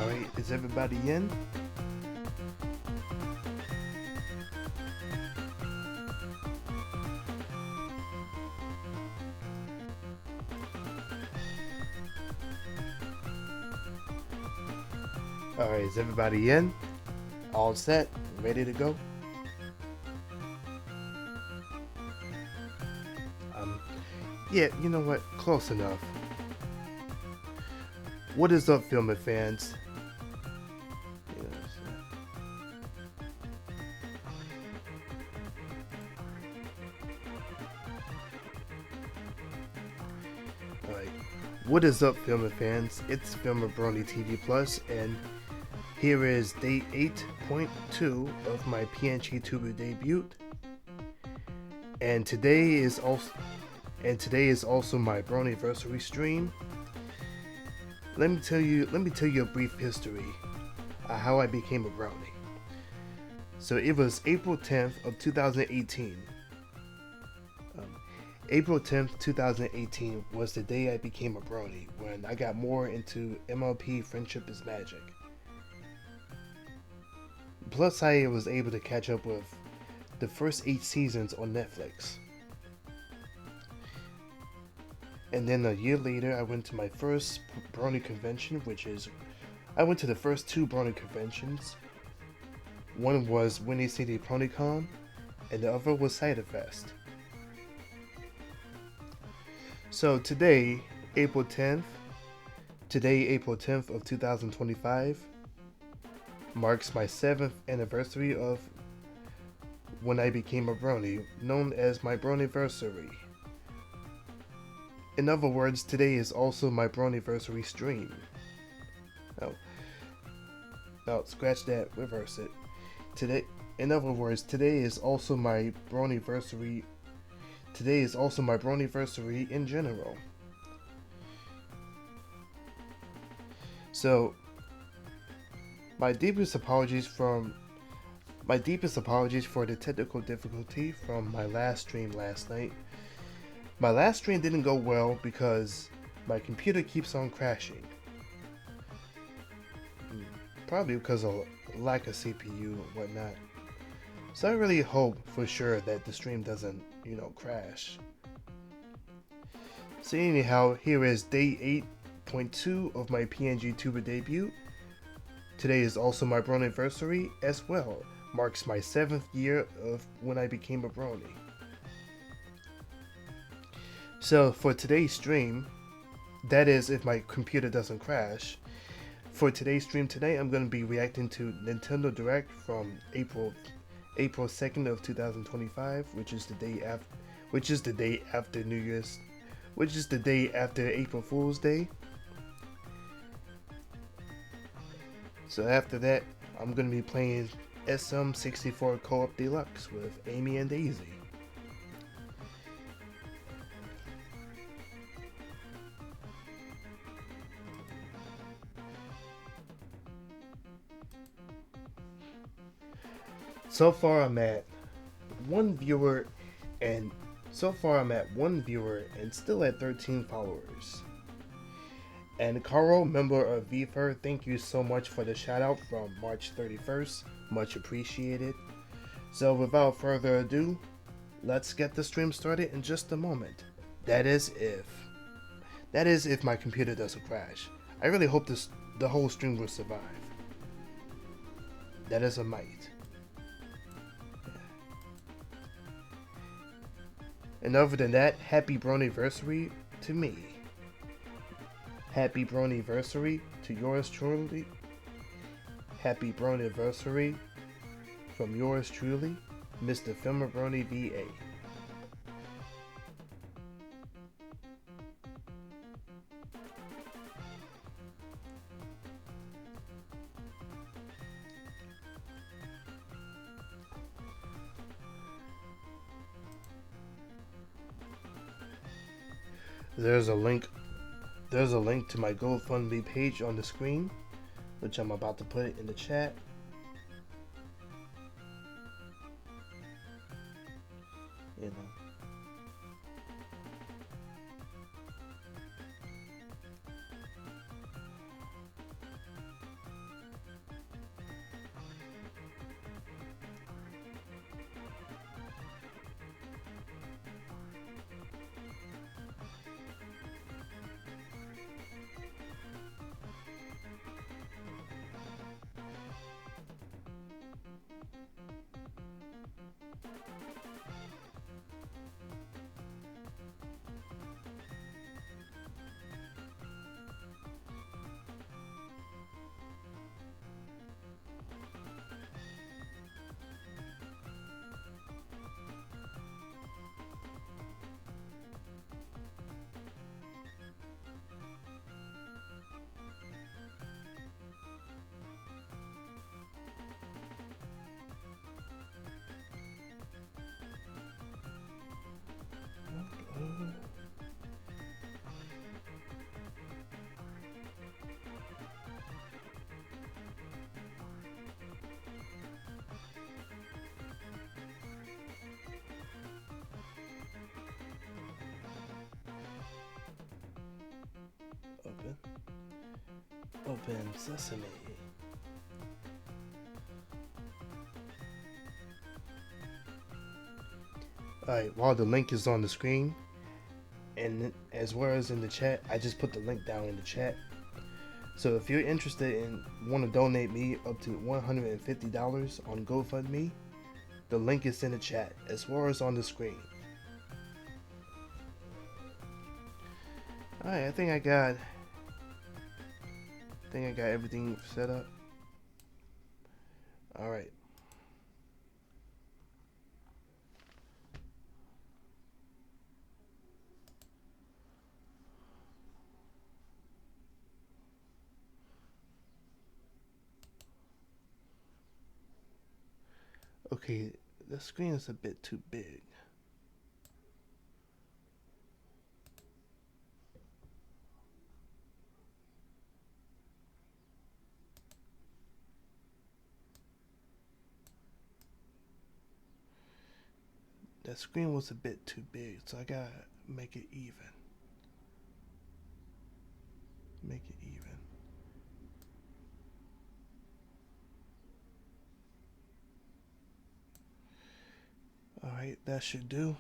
Alright, is everybody in? Alright, is everybody in? All set? Ready to go? Yeah, you know what? Close enough. What is up, Filmer fans? Alright, what is up, Filmer fans? It's FilmerBrony TV Plus, and here is day 8.2 of my PNG-Tuber debut. And today is also my Broniversary stream. Let me tell you a brief history how I became a brony. So it was April 10th of 2018. April 10th, 2018 was the day I became a brony, when I got more into MLP Friendship is Magic. Plus, I was able to catch up with the first 8 seasons on Netflix. And then a year later, I went to my first brony convention, I went to the first 2 brony conventions. One was Windy City PonyCon, and the other was Ciderfest. So today, April 10th of 2025, marks my 7th anniversary of when I became a brony, known as my Broniversary. In other words, today is also my Broniversary stream. No, scratch that, reverse it. In other words, today is also my Broniversary. Today is also my Broniversary in general. So, my deepest apologies for the technical difficulty from my last stream last night. My last stream didn't go well because my computer keeps on crashing. Probably because of lack of CPU and whatnot. So I really hope for sure that the stream doesn't, crash. So anyhow, here is day 8.2 of my PNG-Tuber debut. Today is also my Broniversary as well. Marks my 7th year of when I became a brony. So for today's stream, that is if my computer doesn't crash, for today's stream today, I'm going to be reacting to Nintendo Direct from April 2nd of 2025, which is the day after April Fool's Day. So after that, I'm going to be playing SM64 Co-op Deluxe with Amy and Daisy. So far I'm at one viewer and still at 13 followers. And Carl, member of VFR, thank you so much for the shout out from March 31st. Much appreciated. So without further ado, let's get the stream started in just a moment. That is if my computer doesn't crash. I really hope the whole stream will survive. That is a might. And other than that, happy Broniversary to me. Happy Broniversary to yours truly. Happy Broniversary from yours truly, Mr. FilmerBrony VA. There's a link to my GoFundMe page on the screen, which I'm about to put it in the chat. Open. Open sesame. Alright, while the link is on the screen, and as well as in the chat, I just put the link down in the chat. So if you're interested and want to donate me up to $150 on GoFundMe, the link is in the chat as well as on the screen. Alright, I think I got everything set up. Alright. Okay, the screen is a bit too big. That screen was a bit too big, so I gotta make it even. Make it even. Alright, that should do.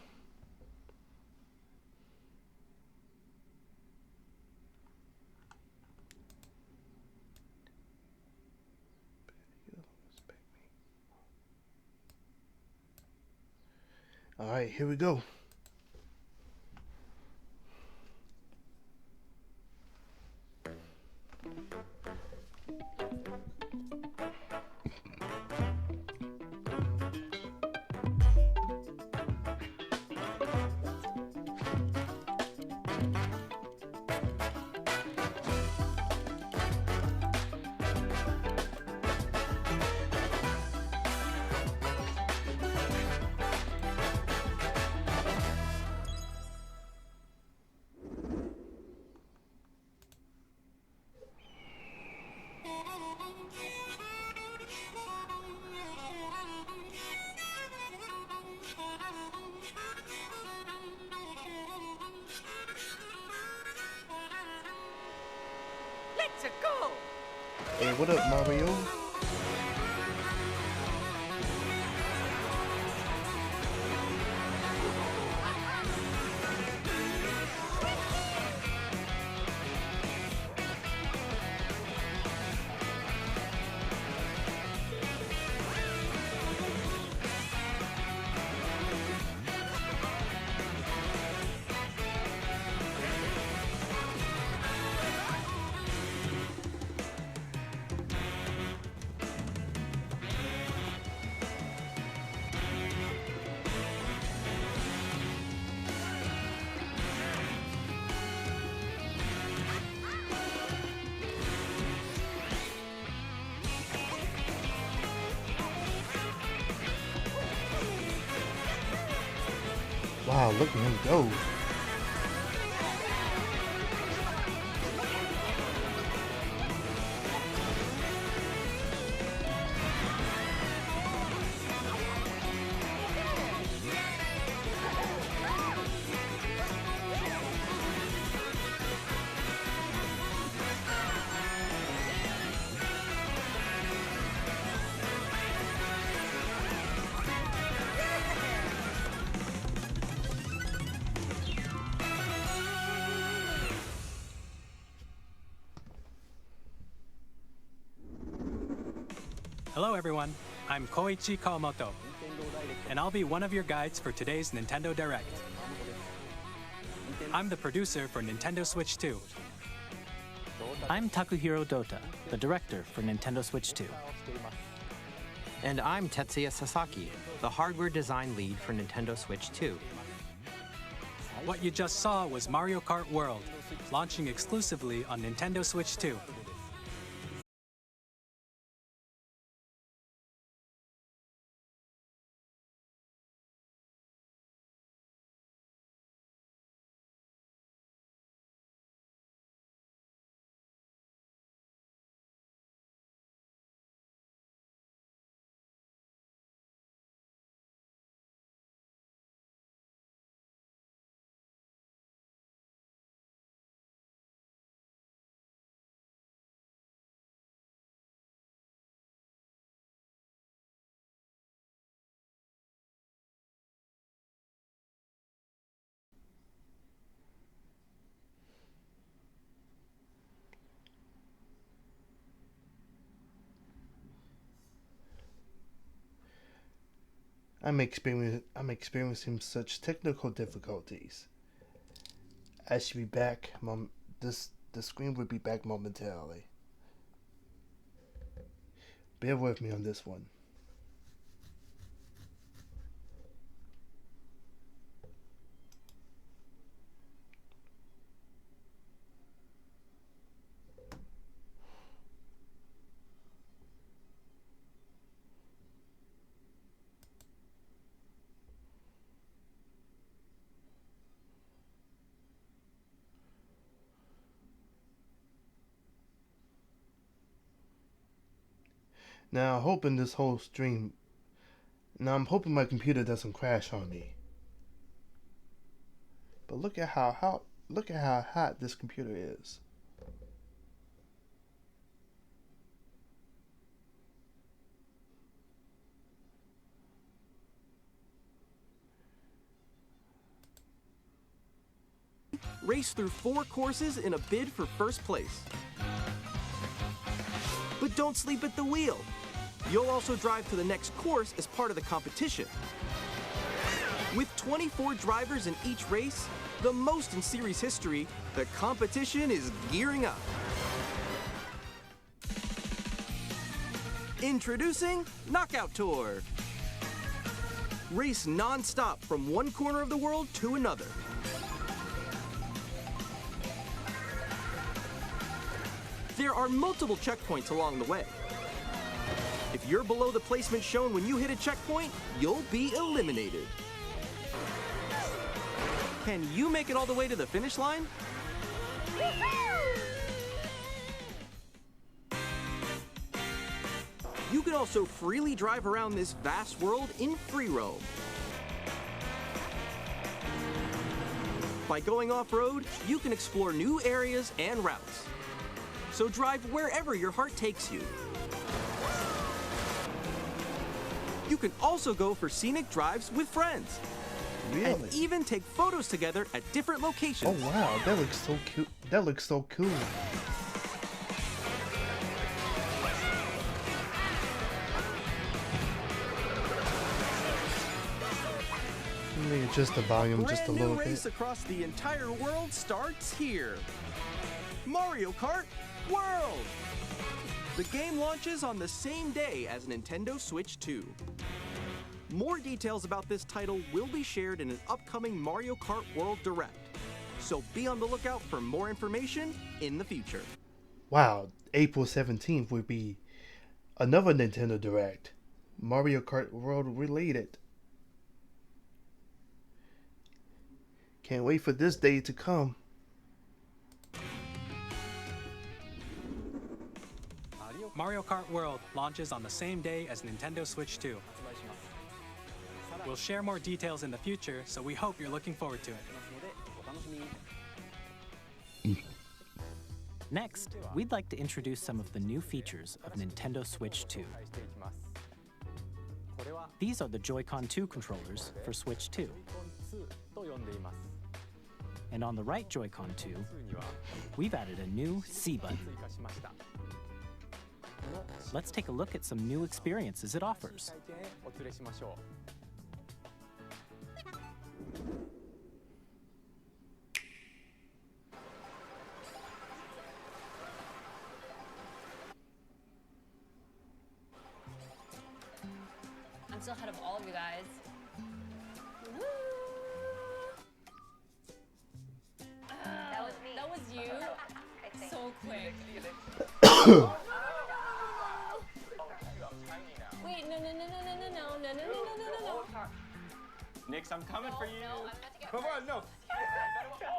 Alright, here we go. Let's go! Hey, what up, Mario? Wow, look at him go. Hello everyone, I'm Koichi Kawamoto, and I'll be one of your guides for today's Nintendo Direct. I'm the producer for Nintendo Switch 2. I'm Takuhiro Dota, the director for Nintendo Switch 2. And I'm Tetsuya Sasaki, the hardware design lead for Nintendo Switch 2. What you just saw was Mario Kart World, launching exclusively on Nintendo Switch 2. I'm experiencing such technical difficulties. I should be back. The screen will be back momentarily. Bear with me on this one. Now I'm hoping my computer doesn't crash on me. But look at how hot this computer is. Race through 4 courses in a bid for first place. But don't sleep at the wheel. You'll also drive to the next course as part of the competition. With 24 drivers in each race, the most in series history, the competition is gearing up. Introducing Knockout Tour. Race non-stop from one corner of the world to another. There are multiple checkpoints along the way. If you're below the placement shown when you hit a checkpoint, you'll be eliminated. Can you make it all the way to the finish line? You can also freely drive around this vast world in free roam. By going off-road, you can explore new areas and routes. So drive wherever your heart takes you. You can also go for scenic drives with friends. Really? And even take photos together at different locations. Oh wow, that looks so cute. That looks so cool. Let me adjust the volume just a little Brand new race bit. across the entire world starts here. Mario Kart World! The game launches on the same day as Nintendo Switch 2. More details about this title will be shared in an upcoming Mario Kart World Direct, so be on the lookout for more information in the future. Wow, April 17th will be another Nintendo Direct, Mario Kart World related. Can't wait for this day to come. Mario Kart World launches on the same day as Nintendo Switch 2. We'll share more details in the future, so we hope you're looking forward to it. Next, we'd like to introduce some of the new features of Nintendo Switch 2. These are the Joy-Con 2 controllers for Switch 2. And on the right Joy-Con 2, we've added a new C button. Let's take a look at some new experiences it offers. I'm still ahead of all of you guys. Woo! That was me. That was you? So quick. Wait, no. Nix, I'm coming for you. No, I'm about to get Come on, no.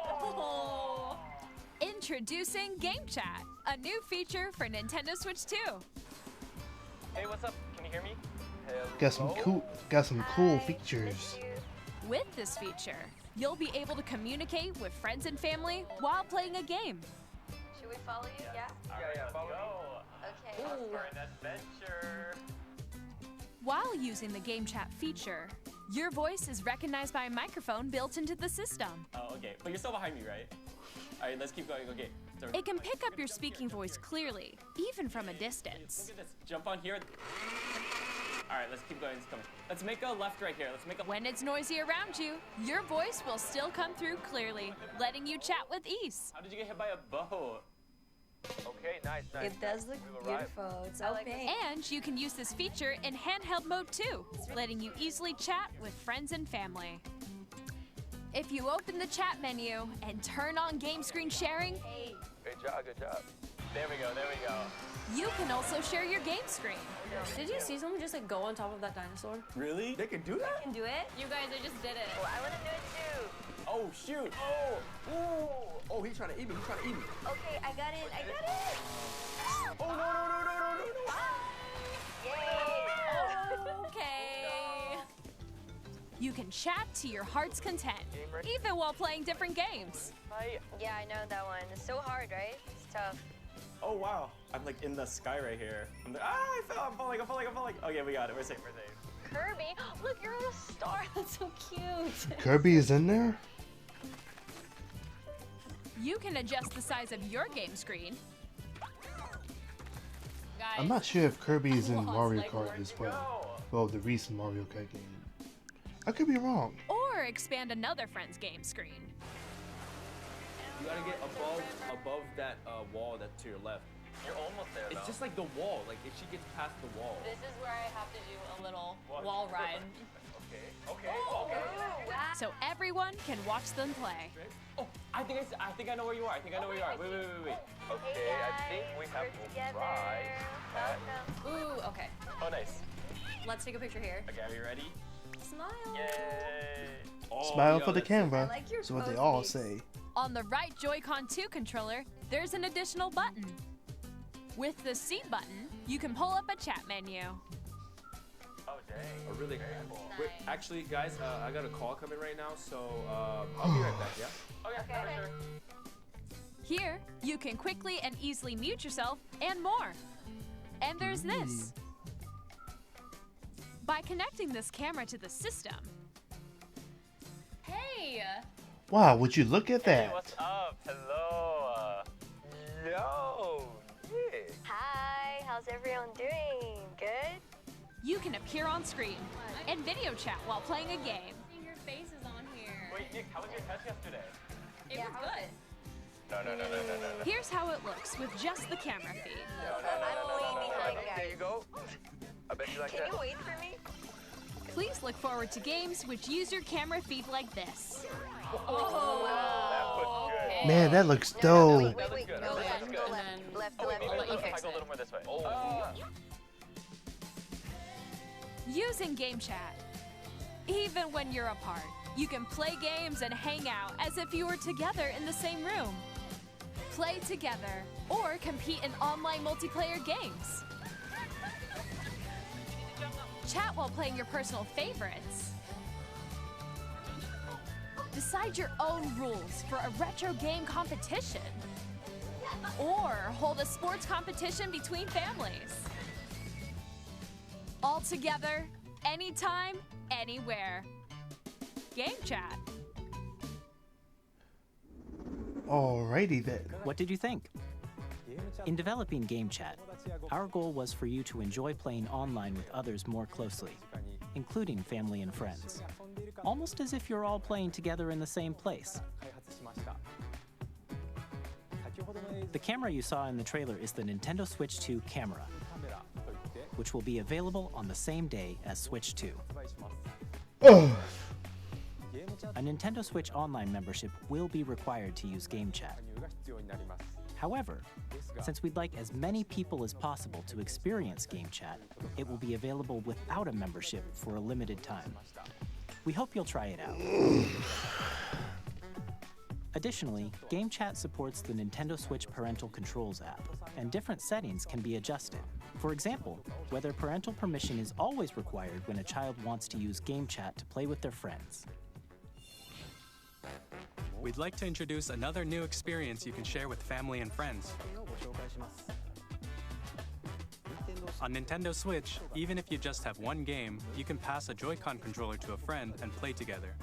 Oh. Introducing Game Chat, a new feature for Nintendo Switch 2. Hey, what's up? Can you hear me? Got some cool features. With this feature, you'll be able to communicate with friends and family while playing a game. Should we follow you? Yeah? Yeah, follow me. Okay. Off for an adventure. While using the Game Chat feature, your voice is recognized by a microphone built into the system. Oh, okay. But you're still behind me, right? All right, let's keep going. Okay. So It can pick up your speaking voice clearly, even from a distance. Look at this. Jump on here. All right, let's keep going. Let's make a left right here. Let's make a. When it's noisy around you, your voice will still come through clearly, letting you chat with ease. How did you get hit by a boat? Okay, nice. It does look beautiful. It's opaque. And you can use this feature in handheld mode too, letting you easily chat with friends and family. If you open the chat menu and turn on game screen sharing, Good job. There we go. you can also share your game screen. Did you see someone just like go on top of that dinosaur? Really? They can do that? Can do it? You guys, I just did it. I want to do it too. Oh shoot! Oh, he's trying to eat me. Okay, I got it. Oh no! Yay! Okay. You can chat to your heart's content, even while playing different games. Yeah, I know that one. It's so hard, right? It's tough. Oh wow! I'm like in the sky right here. I'm like, I fell. I'm falling. Okay, we got it. We're safe. Kirby, look, you're on a star. That's so cute. Kirby is in there? You can adjust the size of your game screen. Guys, I'm not sure if Kirby is in Mario Kart as well. Well, the recent Mario Kart game. I could be wrong. or expand another friend's game screen. You gotta get above that wall that's to your left. You're almost there, It's just like the wall. Like if she gets past the wall. This is where I have to do a little wall ride. Okay. So everyone can watch them play. Oh, I think I know where you are. Wait. Okay, I think we have to try. Ooh, okay. Oh, nice. Let's take a picture here. Okay, are you ready? Smile. Yay! Oh, Smile yo, for the that's camera. I like your That's what they pose all mix. say. On the right Joy-Con 2 controller, there's an additional button. With the C button, you can pull up a chat menu. Oh, dang. Oh, really? Wait, actually, guys, I got a call coming right now, so I'll be right back. Yeah. Okay, for sure. Here, you can quickly and easily mute yourself and more. And there's this. By connecting this camera to the system, Hey! Wow, would you look at Hey, that? what's up? Hello. Yo. Yeah. Hi, how's everyone doing? Good? you can appear on screen and video chat while playing a game. Your face is on here. Wait, Nick, how was your test yesterday? It was good. No. Here's how it looks with just the camera feed. I'm way behind, There guys. you go. I bet you like Can that. you wait for me? Please look forward to games which use your camera feed like this. That was good. Man, that looks Wait, dope. wait. good. Go That's left, good. go And left. then- Left, Oh, wait, left. maybe Okay. if I go a little more this way. Oh. Using Game Chat. Even when you're apart, you can play games and hang out as if you were together in the same room. Play together or compete in online multiplayer games. Chat while playing your personal favorites. Decide your own rules for a retro game competition. Or hold a sports competition between families. All together, anytime, anywhere. Game Chat. Alrighty then. What did you think? In developing Game Chat, our goal was for you to enjoy playing online with others more closely, including family and friends, almost as if you're all playing together in the same place. The camera you saw in the trailer is the Nintendo Switch 2 camera, which will be available on the same day as Switch 2. Ugh. A Nintendo Switch Online membership will be required to use Game Chat. However, since we'd like as many people as possible to experience Game Chat, it will be available without a membership for a limited time. We hope you'll try it out. Additionally, Game Chat supports the Nintendo Switch Parental Controls app, and different settings can be adjusted. For example, whether parental permission is always required when a child wants to use Game Chat to play with their friends. We'd like to introduce another new experience you can share with family and friends. On Nintendo Switch, even if you just have one game, you can pass a Joy-Con controller to a friend and play together.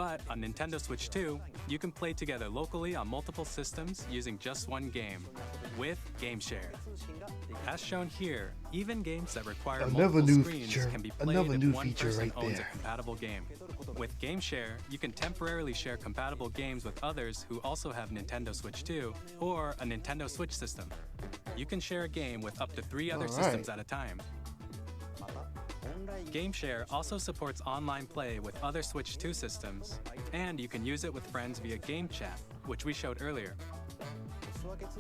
But on Nintendo Switch 2, you can play together locally on multiple systems using just one game, with GameShare. As shown here, even games that require multiple screens can be played if one person owns a compatible game. With GameShare, you can temporarily share compatible games with others who also have Nintendo Switch 2 or a Nintendo Switch system. You can share a game with up to 3 other systems at a time. GameShare also supports online play with other Switch 2 systems, and you can use it with friends via Game Chat, which we showed earlier.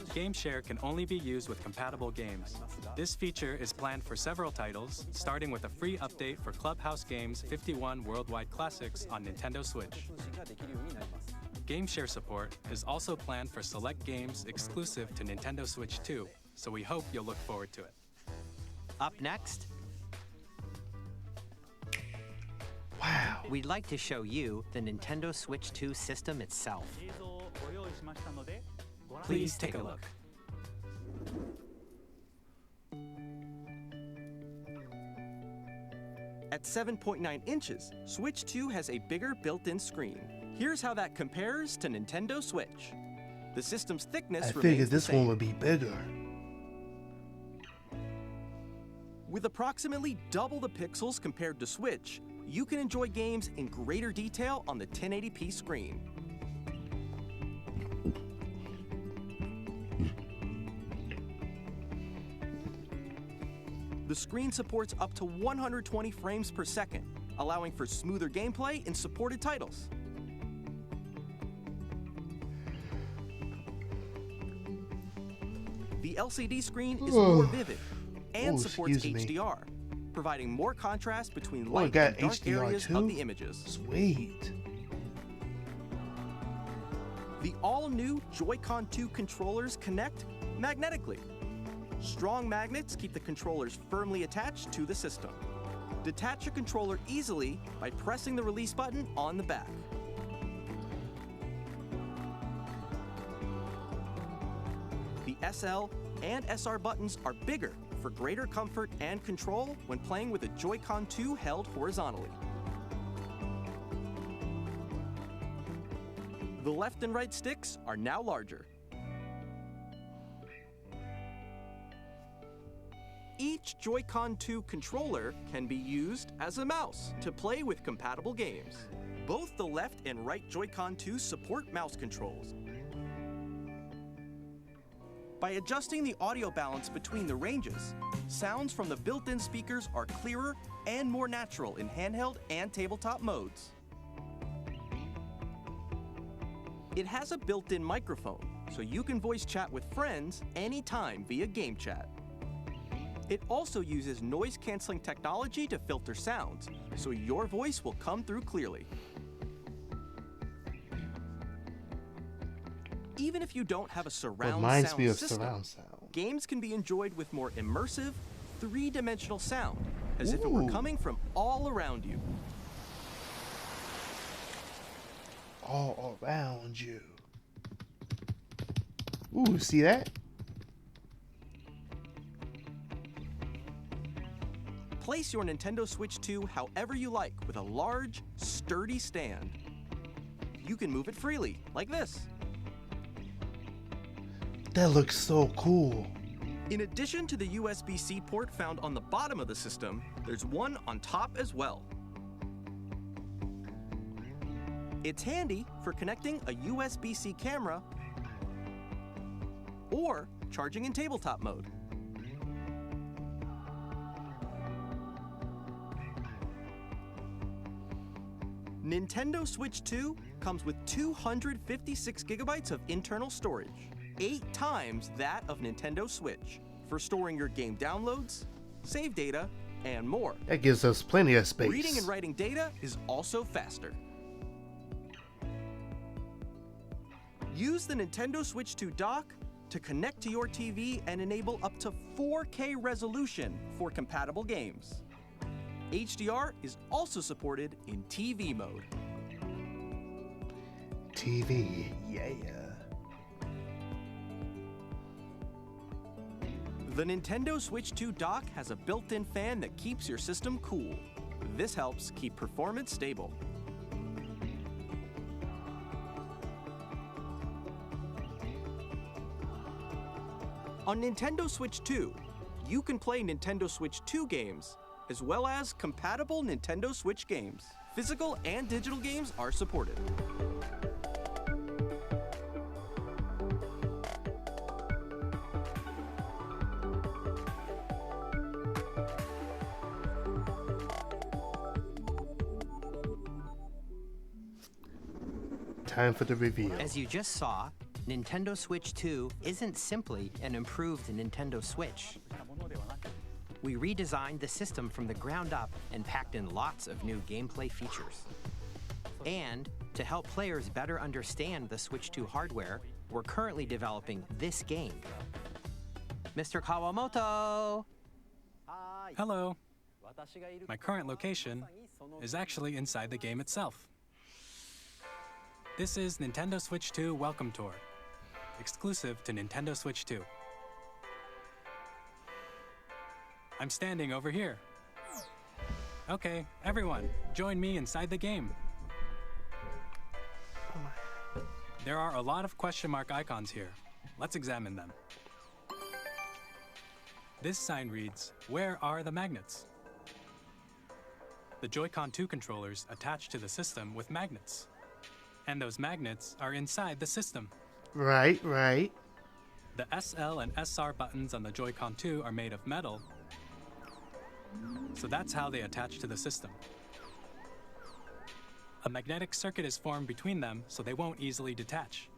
GameShare can only be used with compatible games. This feature is planned for several titles, starting with a free update for Clubhouse Games 51 Worldwide Classics on Nintendo Switch. GameShare support is also planned for select games exclusive to Nintendo Switch 2, so we hope you'll look forward to it. Up next, Wow. we'd like to show you the Nintendo Switch 2 system itself. Please take a look. At 7.9 inches, Switch 2 has a bigger built-in screen. Here's how that compares to Nintendo Switch. The system's thickness I remains figured the this same. one would be bigger. With approximately double the pixels compared to Switch, you can enjoy games in greater detail on the 1080p screen. The screen supports up to 120 frames per second, allowing for smoother gameplay in supported titles. The LCD screen is more vivid and supports HDR, providing more contrast between light and dark areas of the images. Sweet. The all-new Joy-Con 2 controllers connect magnetically. Strong magnets keep the controllers firmly attached to the system. Detach a controller easily by pressing the release button on the back. The SL and SR buttons are bigger for greater comfort and control when playing with a Joy-Con 2 held horizontally. The left and right sticks are now larger. Each Joy-Con 2 controller can be used as a mouse to play with compatible games. Both the left and right Joy-Con 2 support mouse controls. By adjusting the audio balance between the ranges, sounds from the built-in speakers are clearer and more natural in handheld and tabletop modes. It has a built-in microphone, so you can voice chat with friends anytime via Game Chat. It also uses noise-canceling technology to filter sounds, so your voice will come through clearly. Even if you don't have a surround sound system, games can be enjoyed with more immersive, three-dimensional sound, as if it were coming from all around you. All around you. Ooh, see that? Place your Nintendo Switch 2 however you like with a large, sturdy stand. You can move it freely, like this. That looks so cool. In addition to the USB-C port found on the bottom of the system, there's one on top as well. It's handy for connecting a USB-C camera or charging in tabletop mode. Nintendo Switch 2 comes with 256 gigabytes of internal storage, 8 times that of Nintendo Switch, for storing your game downloads, save data, and more. That gives us plenty of space. Reading and writing data is also faster. Use the Nintendo Switch 2 dock to connect to your TV and enable up to 4K resolution for compatible games. HDR is also supported in TV mode. TV, yeah. The Nintendo Switch 2 dock has a built-in fan that keeps your system cool. This helps keep performance stable. On Nintendo Switch 2, you can play Nintendo Switch 2 games, as well as compatible Nintendo Switch games. Physical and digital games are supported. Time for the reveal. As you just saw, Nintendo Switch 2 isn't simply an improved Nintendo Switch. We redesigned the system from the ground up and packed in lots of new gameplay features. And to help players better understand the Switch 2 hardware, we're currently developing this game. Mr. Kawamoto! Hello. My current location is actually inside the game itself. This is Nintendo Switch 2 Welcome Tour, exclusive to Nintendo Switch 2. I'm standing over here. Okay, everyone, join me inside the game. There are a lot of question mark icons here. Let's examine them. This sign reads, "Where are the magnets?" The Joy-Con 2 controllers attach to the system with magnets. And those magnets are inside the system. Right. The SL and SR buttons on the Joy-Con 2 are made of metal, so that's how they attach to the system. A magnetic circuit is formed between them, so they won't easily detach.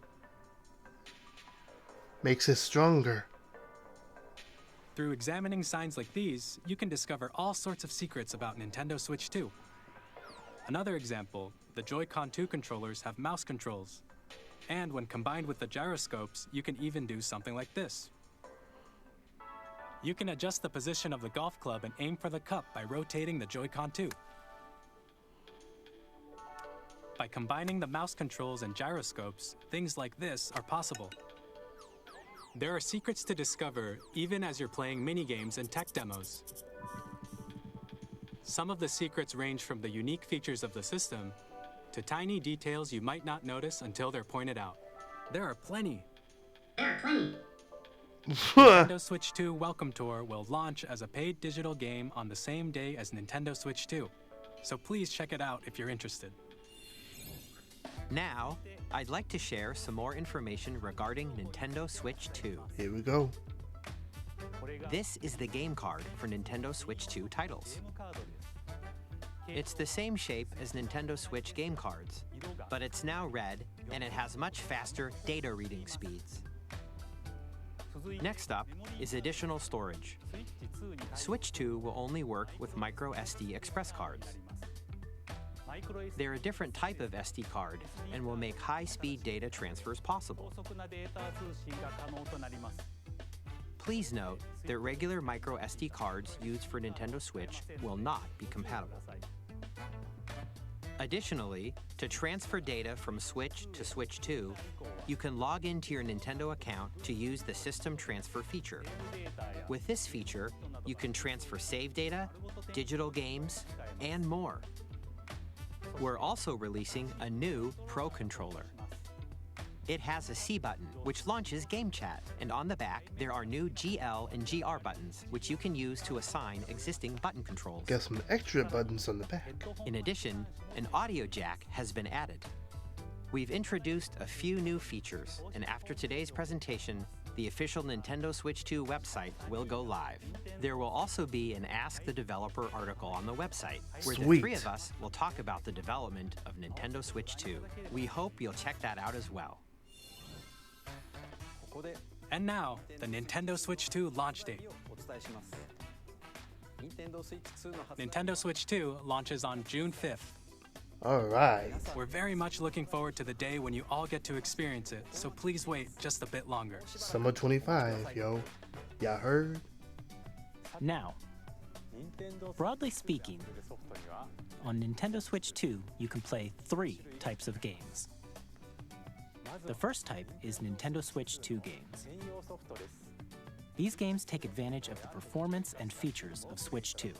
Makes it stronger. Through examining signs like these, you can discover all sorts of secrets about Nintendo Switch 2. Another example, the Joy-Con 2 controllers have mouse controls. And when combined with the gyroscopes, you can even do something like this. You can adjust the position of the golf club and aim for the cup by rotating the Joy-Con 2. By combining the mouse controls and gyroscopes, things like this are possible. There are secrets to discover even as you're playing minigames and tech demos. Some of the secrets range from the unique features of the system to tiny details you might not notice until they're pointed out. There are plenty. Nintendo Switch 2 Welcome Tour will launch as a paid digital game on the same day as Nintendo Switch 2, so please check it out if you're interested. Now, I'd like to share some more information regarding Nintendo Switch 2. Here we go. This is the game card for Nintendo Switch 2 titles. It's the same shape as Nintendo Switch game cards, but it's now red and it has much faster data reading speeds. Next up is additional storage. Switch 2 will only work with micro SD express cards. They're a different type of SD card and will make high-speed data transfers possible. Please note that regular micro SD cards used for Nintendo Switch will not be compatible. Additionally, to transfer data from Switch to Switch 2, you can log into your Nintendo account to use the System Transfer feature. With this feature, you can transfer save data, digital games, and more. We're also releasing a new Pro Controller. It has a C button, which launches Game Chat, and on the back, there are new GL and GR buttons, which you can use to assign existing button controls. Got some extra buttons on the back. In addition, an audio jack has been added. We've introduced a few new features, and after today's presentation, the official Nintendo Switch 2 website will go live. There will also be an Ask the Developer article on the website, where the three of us will talk about the development of Nintendo Switch 2. We hope you'll check that out as well. And now, the Nintendo Switch 2 launch date. Nintendo Switch 2 launches on June 5th. Alright. We're very much looking forward to the day when you all get to experience it, so please wait just a bit longer. Summer 25, yo. Y'all heard? Now, broadly speaking, on Nintendo Switch 2, you can play 3 types of games. The first type is Nintendo Switch 2 games. These games take advantage of the performance and features of Switch 2.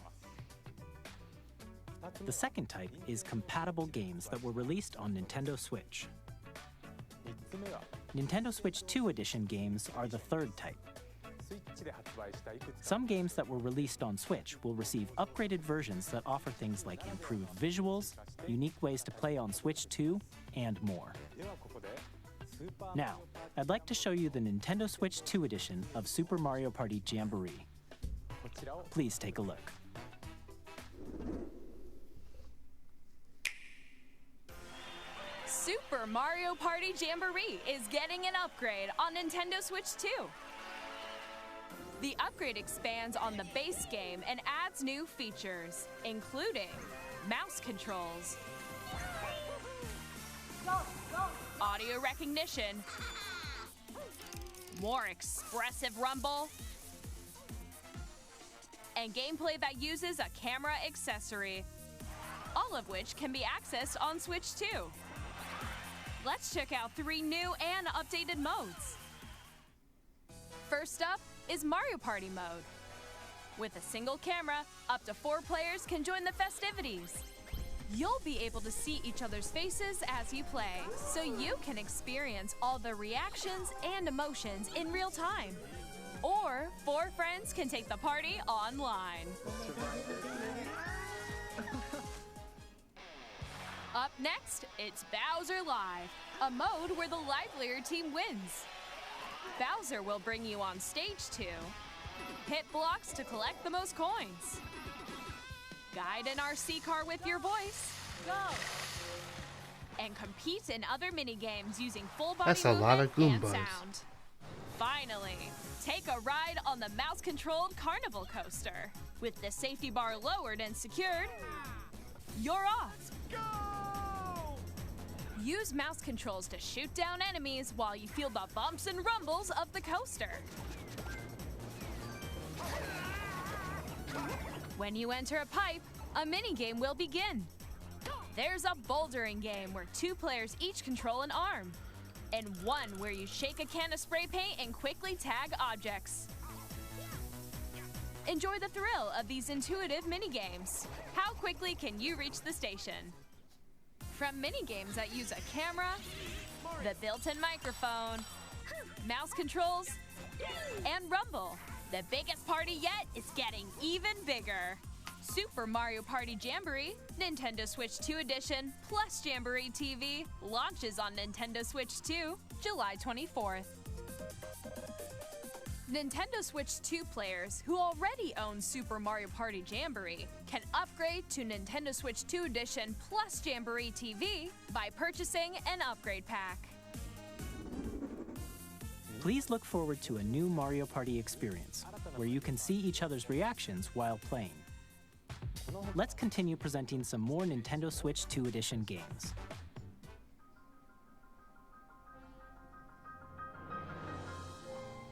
The second type is compatible games that were released on Nintendo Switch. Nintendo Switch 2 Edition games are the third type. Some games that were released on Switch will receive upgraded versions that offer things like improved visuals, unique ways to play on Switch 2, and more. Now, I'd like to show you the Nintendo Switch 2 edition of Super Mario Party Jamboree. Please take a look. Super Mario Party Jamboree is getting an upgrade on Nintendo Switch 2. The upgrade expands on the base game and adds new features, including mouse controls, audio recognition, more expressive rumble, and gameplay that uses a camera accessory, all of which can be accessed on Switch 2. Let's check out 3 new and updated modes. First up is Mario Party mode. With a single camera, up to 4 players can join the festivities. You'll be able to see each other's faces as you play, so you can experience all the reactions and emotions in real time. Or 4 friends can take the party online. Up next, it's Bowser Live, a mode where the livelier team wins. Bowser will bring you on stage to hit blocks to collect the most coins, guide an RC car with your voice, go, and compete in other minigames using full body That's a lot of movement and Goombas. sound. Finally, take a ride on the mouse-controlled carnival coaster. With the safety bar lowered and secured, you're off. Go! Use mouse controls to shoot down enemies while you feel the bumps and rumbles of the coaster. When you enter a pipe, a minigame will begin. There's a bouldering game where 2 players each control an arm, and one where you shake a can of spray paint and quickly tag objects. Enjoy the thrill of these intuitive minigames. How quickly can you reach the station? From minigames that use a camera, the built-in microphone, mouse controls, and rumble, the biggest party yet is getting even bigger. Super Mario Party Jamboree, Nintendo Switch 2 Edition, plus Jamboree TV launches on Nintendo Switch 2, July 24th. Nintendo Switch 2 players who already own Super Mario Party Jamboree can upgrade to Nintendo Switch 2 Edition plus Jamboree TV by purchasing an upgrade pack. Please look forward to a new Mario Party experience, where you can see each other's reactions while playing. Let's continue presenting some more Nintendo Switch 2 Edition games.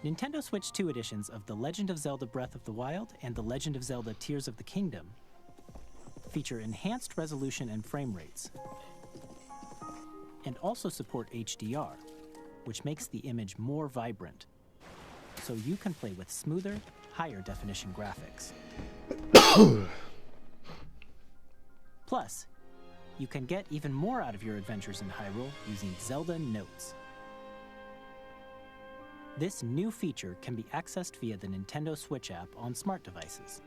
Nintendo Switch 2 editions of The Legend of Zelda Breath of the Wild and The Legend of Zelda Tears of the Kingdom feature enhanced resolution and frame rates, and also support HDR, which makes the image more vibrant, so you can play with smoother, higher definition graphics. Plus, you can get even more out of your adventures in Hyrule using Zelda Notes. This new feature can be accessed via the Nintendo Switch app on smart devices.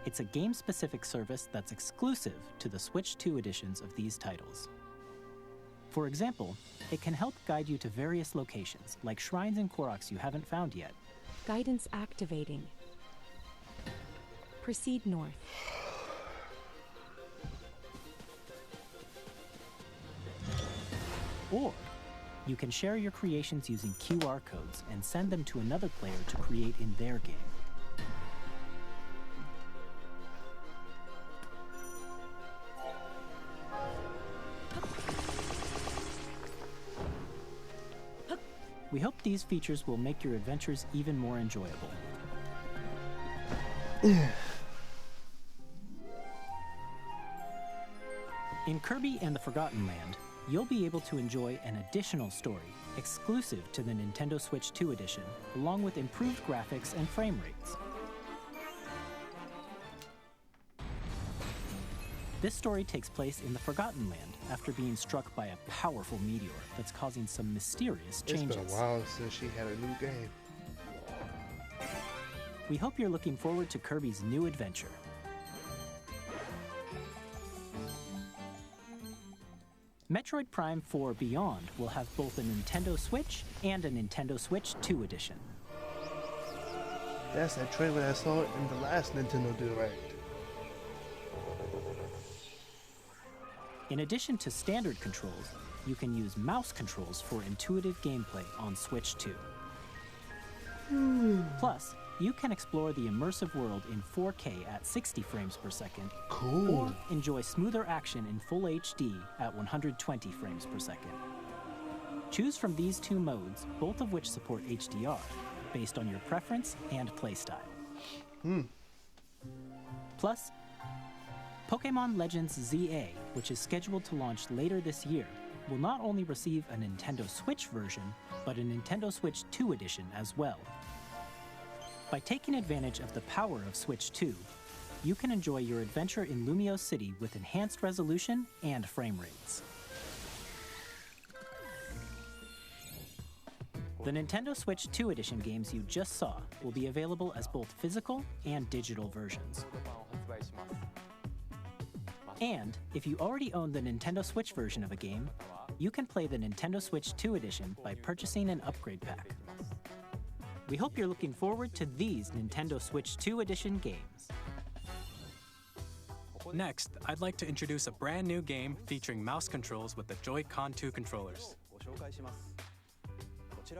It's a game-specific service that's exclusive to the Switch 2 editions of these titles. For example, it can help guide you to various locations, like shrines and Koroks you haven't found yet. Guidance activating. Proceed north. Or you can share your creations using QR codes and send them to another player to create in their game. We hope these features will make your adventures even more enjoyable. In Kirby and the Forgotten Land, you'll be able to enjoy an additional story exclusive to the Nintendo Switch 2 edition, along with improved graphics and frame rates. This story takes place in the Forgotten Land after being struck by a powerful meteor that's causing some mysterious changes. It's been a while since she had a new game. We hope you're looking forward to Kirby's new adventure. Metroid Prime 4 Beyond will have both a Nintendo Switch and a Nintendo Switch 2 edition. That's that trailer I saw in the last Nintendo Direct. In addition to standard controls, you can use mouse controls for intuitive gameplay on Switch 2. Plus, you can explore the immersive world in 4K at 60 frames per second, or enjoy smoother action in Full HD at 120 frames per second. Choose from these two modes, both of which support HDR, based on your preference and playstyle. Plus, Pokémon Legends ZA, which is scheduled to launch later this year, will not only receive a Nintendo Switch version, but a Nintendo Switch 2 edition as well. By taking advantage of the power of Switch 2, you can enjoy your adventure in Lumio City with enhanced resolution and frame rates. The Nintendo Switch 2 edition games you just saw will be available as both physical and digital versions. And if you already own the Nintendo Switch version of a game, you can play the Nintendo Switch 2 edition by purchasing an upgrade pack. We hope you're looking forward to these Nintendo Switch 2 edition games. Next, I'd like to introduce a brand new game featuring mouse controls with the Joy-Con 2 controllers.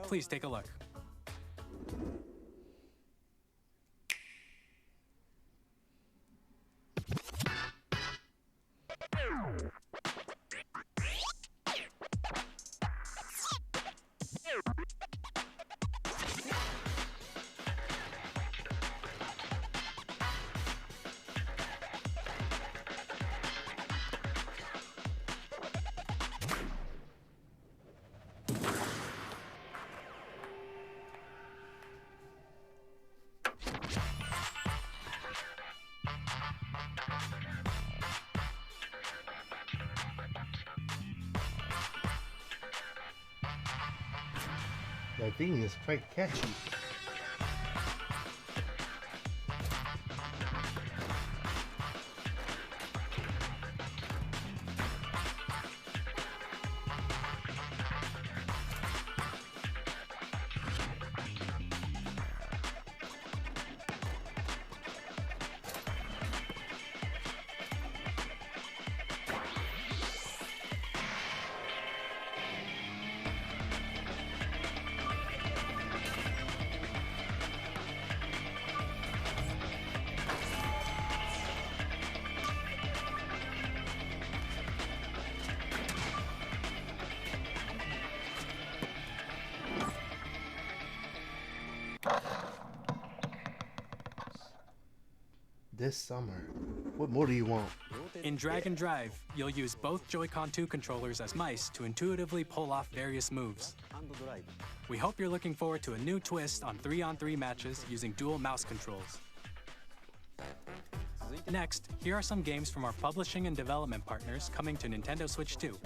Please take a look. That thing is quite catchy. This summer, what more do you want? In Drag and Drive, you'll use both Joy-Con 2 controllers as mice to intuitively pull off various moves. We hope you're looking forward to a new twist on 3-on-3 matches using dual mouse controls. Next, here are some games from our publishing and development partners coming to Nintendo Switch 2.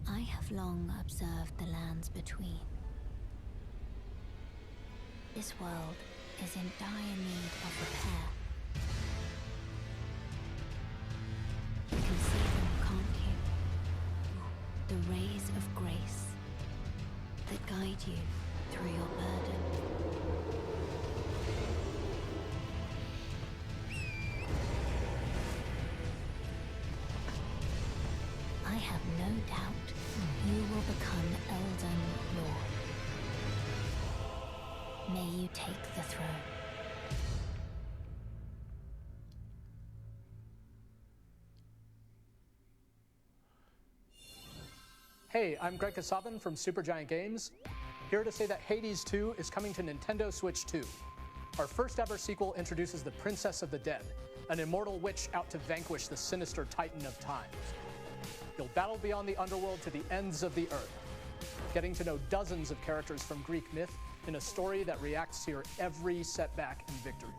I have long observed the lands between. This world is in dire need of repair. You can see them, can't you? The rays of grace that guide you through your burden. I have no doubt you will become Elden Lord. May you take the throne. Hey, I'm Greg Kasabin from Supergiant Games, here to say that Hades 2 is coming to Nintendo Switch 2. Our first ever sequel introduces the Princess of the Dead, an immortal witch out to vanquish the sinister Titan of Time. You'll battle beyond the underworld to the ends of the earth, getting to know dozens of characters from Greek myth in a story that reacts to your every setback and victory.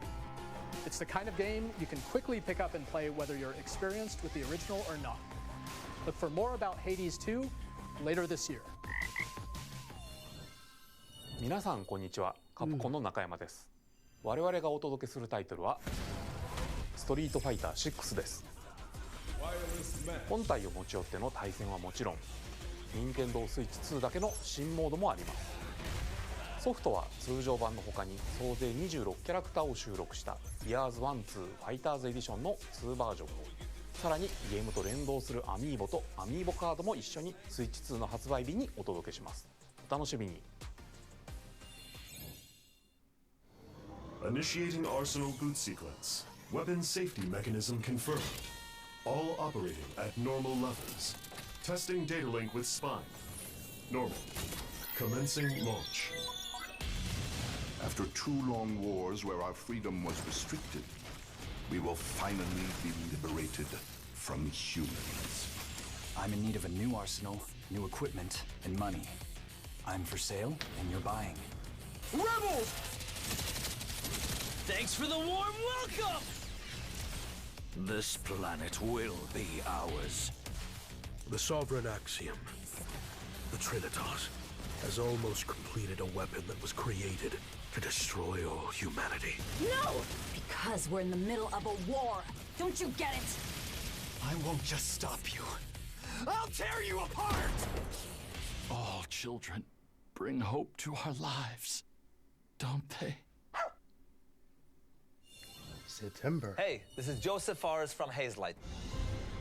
It's the kind of game you can quickly pick up and play whether you're experienced with the original or not. Look for more about Hades 2 later this year. 皆さんこんにちは。カプコンの中山です。我々がお届けするタイトルはストリートファイター6です。本体を持ち寄っての対戦はもちろん、任天堂スイッチ2だけの新モードもあります。ソフトは通常版の他に総勢26キャラクターを収録した Years 1-2 ファイターズエディションの2バージョンを、さらにゲームと連動するアミーボとアミーボカードも一緒にスイッチ2の発売日にお届けします。お楽しみに。Initiating Arsenal boot sequence. Weapon safety mechanism confirmed. All operating at normal levels. Testing data link with spine. Normal. Commencing launch. After 2 long wars where our freedom was restricted, we will finally be liberated from humans. I'm in need of a new arsenal, new equipment, and money. I'm for sale, and you're buying. Rebels! Thanks for the warm welcome! This planet will be ours. The Sovereign Axiom, the Trinitas, has almost completed a weapon that was created to destroy all humanity. No! Because we're in the middle of a war. Don't you get it? I won't just stop you. I'll tear you apart! All children bring hope to our lives, don't they? September. Hey, this is Joseph Forrest from Hazelight.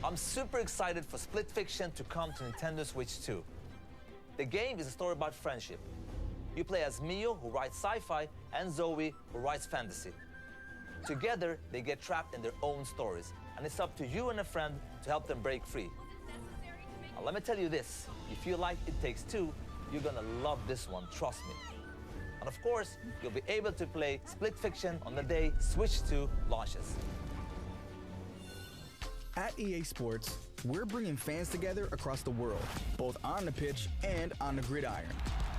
I'm super excited for Split Fiction to come to Nintendo Switch 2. The game is a story about friendship. You play as Mio, who writes sci-fi, and Zoe, who writes fantasy. Together, they get trapped in their own stories, and it's up to you and a friend to help them break free. Now, let me tell you this, if you like It Takes Two, you're gonna love this one, trust me. And of course, you'll be able to play Split Fiction on the day Switch 2 launches. At EA Sports, we're bringing fans together across the world, both on the pitch and on the gridiron.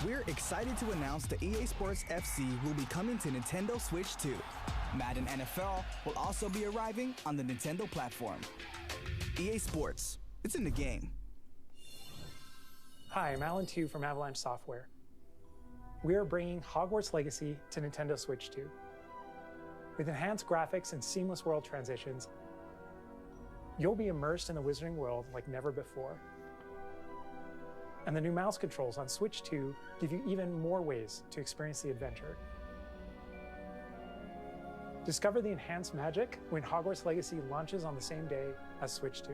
We're excited to announce that EA Sports FC will be coming to Nintendo Switch 2. Madden NFL will also be arriving on the Nintendo platform. EA Sports, it's in the game. Hi, I'm Alan Tu from Avalanche Software. We are bringing Hogwarts Legacy to Nintendo Switch 2. With enhanced graphics and seamless world transitions, you'll be immersed in the Wizarding world like never before. And the new mouse controls on Switch 2 give you even more ways to experience the adventure. Discover the enhanced magic when Hogwarts Legacy launches on the same day as Switch 2.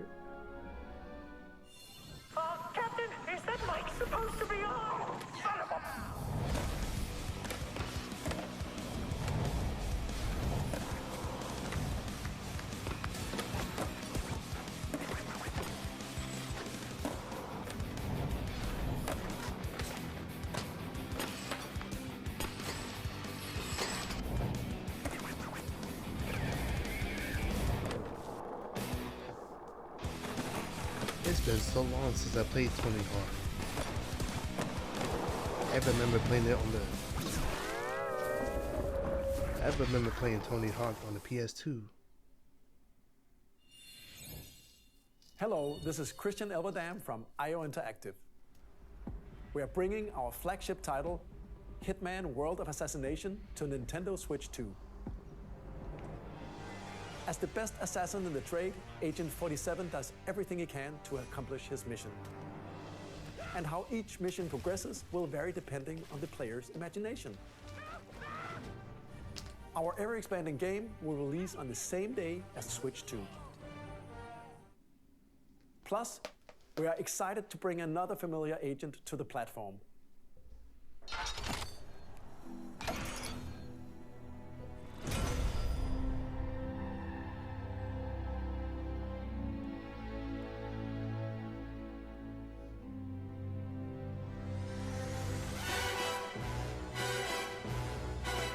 Captain, is that mic supposed to be on? Son of a... It's been so long since I played Tony Hawk. I remember playing Tony Hawk on the PS2. Hello, this is Christian Elverdam from IO Interactive. We are bringing our flagship title, Hitman World of Assassination, to Nintendo Switch 2. As the best assassin in the trade, Agent 47 does everything he can to accomplish his mission. And how each mission progresses will vary depending on the player's imagination. Our ever-expanding game will release on the same day as Switch 2. Plus, we are excited to bring another familiar agent to the platform.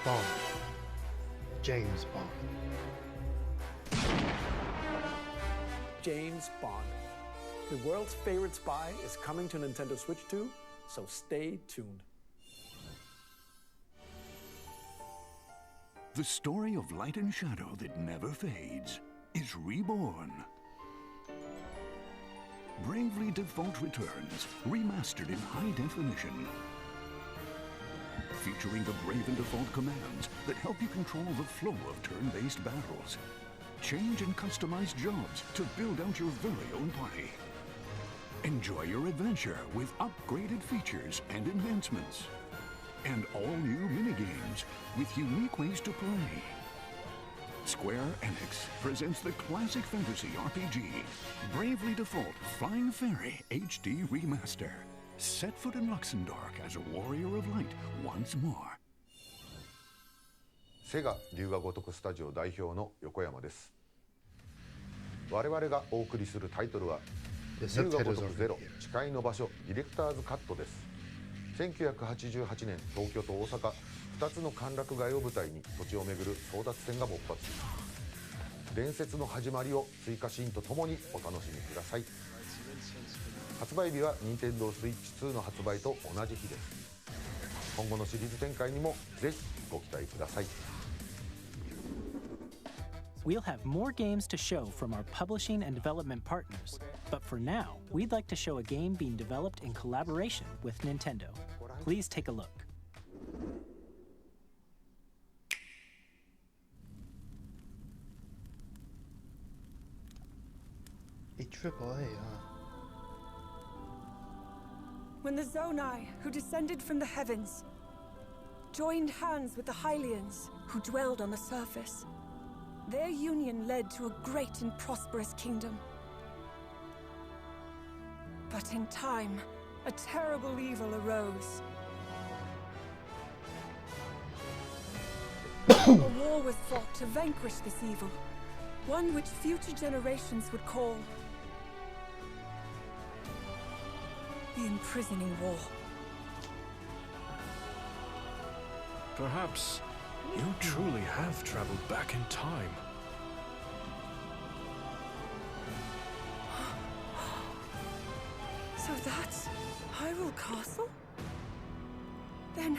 Bond. James Bond. James Bond. The world's favorite spy is coming to Nintendo Switch 2, so stay tuned. The story of light and shadow that never fades is reborn. Bravely Default returns, remastered in high definition. featuring the brave and default commands that help you control the flow of turn-based battles. Change and customize jobs to build out your very own party. Enjoy your adventure with upgraded features and enhancements. And all new minigames with unique ways to play. Square Enix presents the classic fantasy RPG, Bravely Default Flying Fairy HD Remaster. Set foot in Luxembourg as a warrior of light once more. セガ龍が如くスタジオ代表の横山です。我々がお送りするタイトルは龍が如くゼロ誓いの場所ディレクターズカットです。1988年東京と大阪2つの歓楽街を舞台に土地をめぐる争奪戦が勃発。伝説の始まりを追加シーンとともにお楽しみください。発売日は Nintendo Switch 2の発売と同じ日です。今後のシリーズ展開にもぜひご期待ください。We'll have more games to show from our publishing and development partners, but for now, we'd like to show a game being developed in collaboration with Nintendo. Please take a look. A AAA, huh? When the Zonai, who descended from the heavens, joined hands with the Hylians, who dwelled on the surface, their union led to a great and prosperous kingdom. But in time, a terrible evil arose. A war was fought to vanquish this evil, one which future generations would call the Imprisoning War. Perhaps you truly have traveled back in time. So that's Hyrule Castle? Then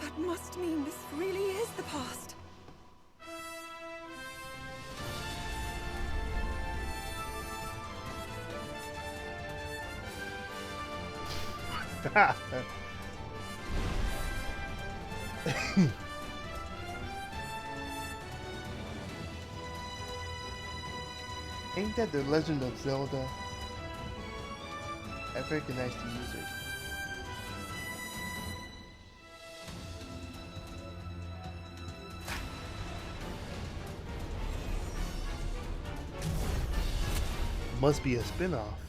that must mean this really is the past. Ain't that the Legend of Zelda? I recognize the music. Must be a spin-off.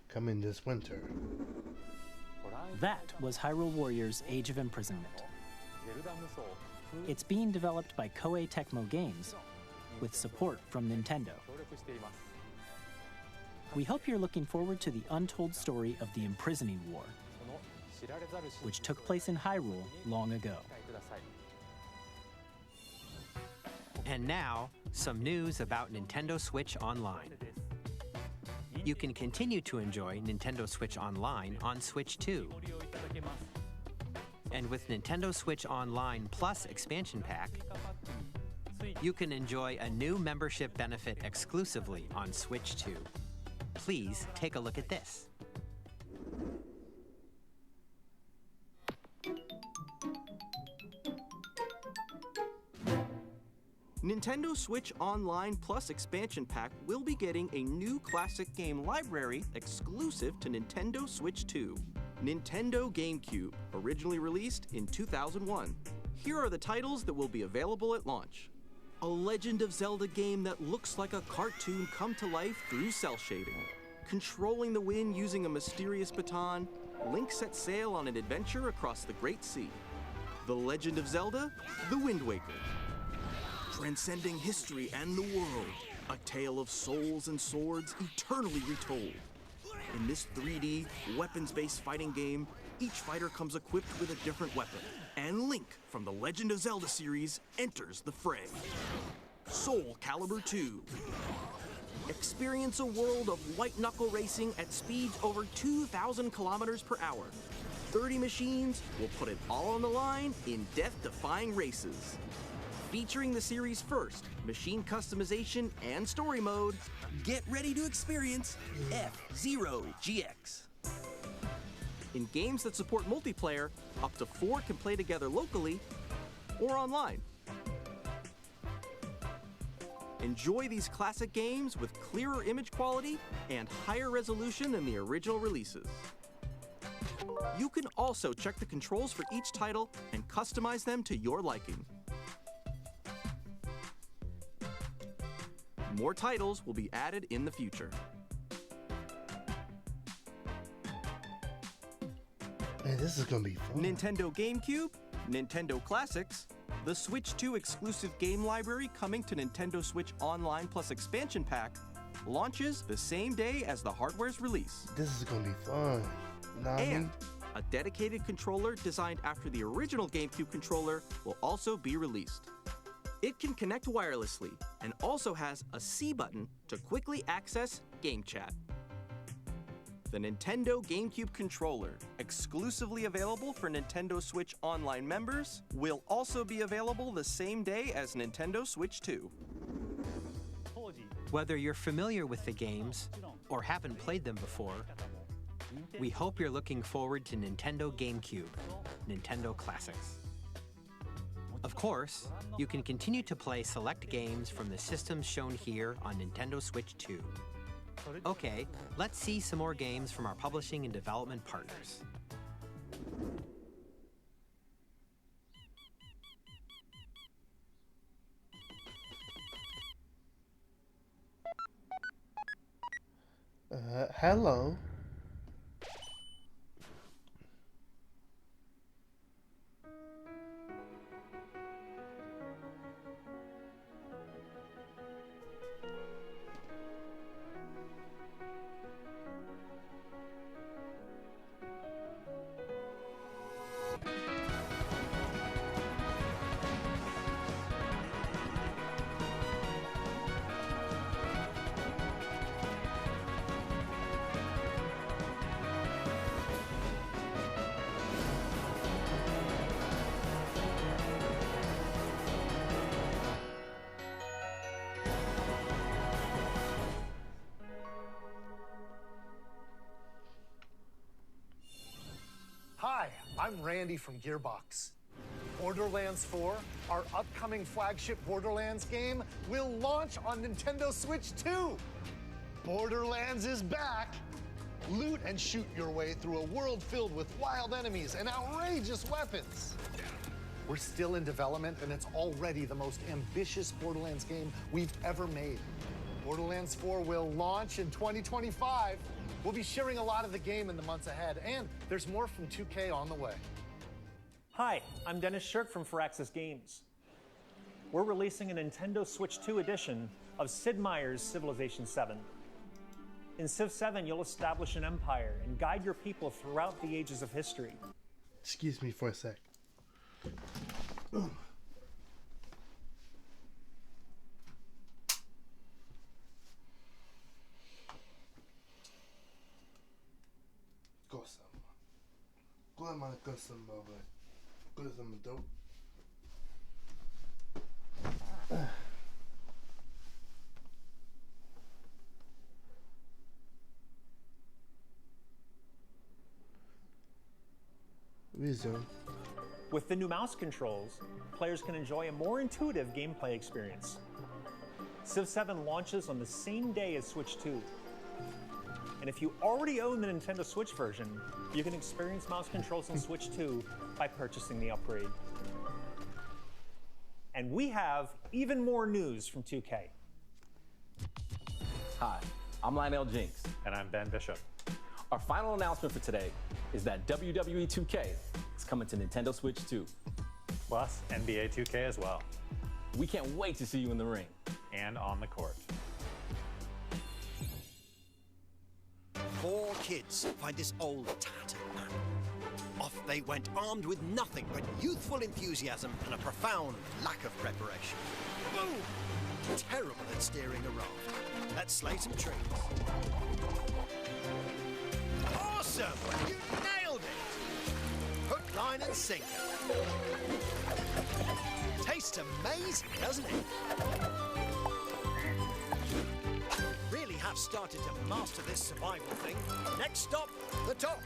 Coming this winter. That was Hyrule Warriors Age of Imprisonment. It's being developed by Koei Tecmo Games with support from Nintendo. We hope you're looking forward to the untold story of the Imprisoning War, which took place in Hyrule long ago. And now, some news about Nintendo Switch Online. You can continue to enjoy Nintendo Switch Online on Switch 2. And with Nintendo Switch Online Plus Expansion Pack, you can enjoy a new membership benefit exclusively on Switch 2. Please take a look at this. Nintendo Switch Online Plus Expansion Pack will be getting a new classic game library exclusive to Nintendo Switch 2. Nintendo GameCube, originally released in 2001. Here are the titles that will be available at launch. A Legend of Zelda game that looks like a cartoon come to life through cel shading. Controlling the wind using a mysterious baton, Link sets sail on an adventure across the Great Sea. The Legend of Zelda: The Wind Waker. Transcending history and the world, a tale of souls and swords eternally retold. In this 3D, weapons-based fighting game, each fighter comes equipped with a different weapon, and Link from the Legend of Zelda series enters the fray. Soul Calibur 2. Experience a world of white-knuckle racing at speeds over 2,000 kilometers per hour. 30 machines will put it all on the line in death-defying races. Featuring the series' first machine customization and story mode, get ready to experience F-Zero GX. In games that support multiplayer, up to 4 can play together locally or online. Enjoy these classic games with clearer image quality and higher resolution than the original releases. You can also check the controls for each title and customize them to your liking. More titles will be added in the future. Man, this is gonna be fun. Nintendo GameCube, Nintendo Classics, the Switch 2 exclusive game library coming to Nintendo Switch Online Plus Expansion Pack launches the same day as the hardware's release. This is gonna be fun. And a dedicated controller designed after the original GameCube controller will also be released. It can connect wirelessly and also has a C button to quickly access Game Chat. The Nintendo GameCube controller, exclusively available for Nintendo Switch Online members, will also be available the same day as Nintendo Switch 2. Whether you're familiar with the games or haven't played them before, we hope you're looking forward to Nintendo GameCube, Nintendo Classics. Of course, you can continue to play select games from the systems shown here on Nintendo Switch 2. Okay, let's see some more games from our publishing and development partners. Hello. Hi, I'm Randy from Gearbox. Borderlands 4, our upcoming flagship Borderlands game, will launch on Nintendo Switch 2. Borderlands is back. Loot and shoot your way through a world filled with wild enemies and outrageous weapons. We're still in development, and it's already the most ambitious Borderlands game we've ever made. Borderlands 4 will launch in 2025. We'll be sharing a lot of the game in the months ahead, and there's more from 2K on the way. Hi, I'm Dennis Shirk from Firaxis Games. We're releasing a Nintendo Switch 2 edition of Sid Meier's Civilization 7. In Civ 7, you'll establish an empire and guide your people throughout the ages of history. Excuse me for a sec. Dope. Resume. With the new mouse controls, players can enjoy a more intuitive gameplay experience. Civ 7 launches on the same day as Switch 2. And if you already own the Nintendo Switch version, you can experience mouse controls in Switch 2 by purchasing the upgrade. And we have even more news from 2K. Hi, I'm Lionel Jinks. And I'm Ben Bishop. Our final announcement for today is that WWE 2K is coming to Nintendo Switch 2. Plus NBA 2K as well. We can't wait to see you in the ring. And on the court. 4 kids find this old tattered map. Off they went armed with nothing but youthful enthusiasm and a profound lack of preparation. Boom! Terrible at steering a raft. Let's slay some trees. Awesome! You nailed it! Hook, line and sinker. Tastes amazing, doesn't it? Really have started to master this survival thing. Next stop, the top.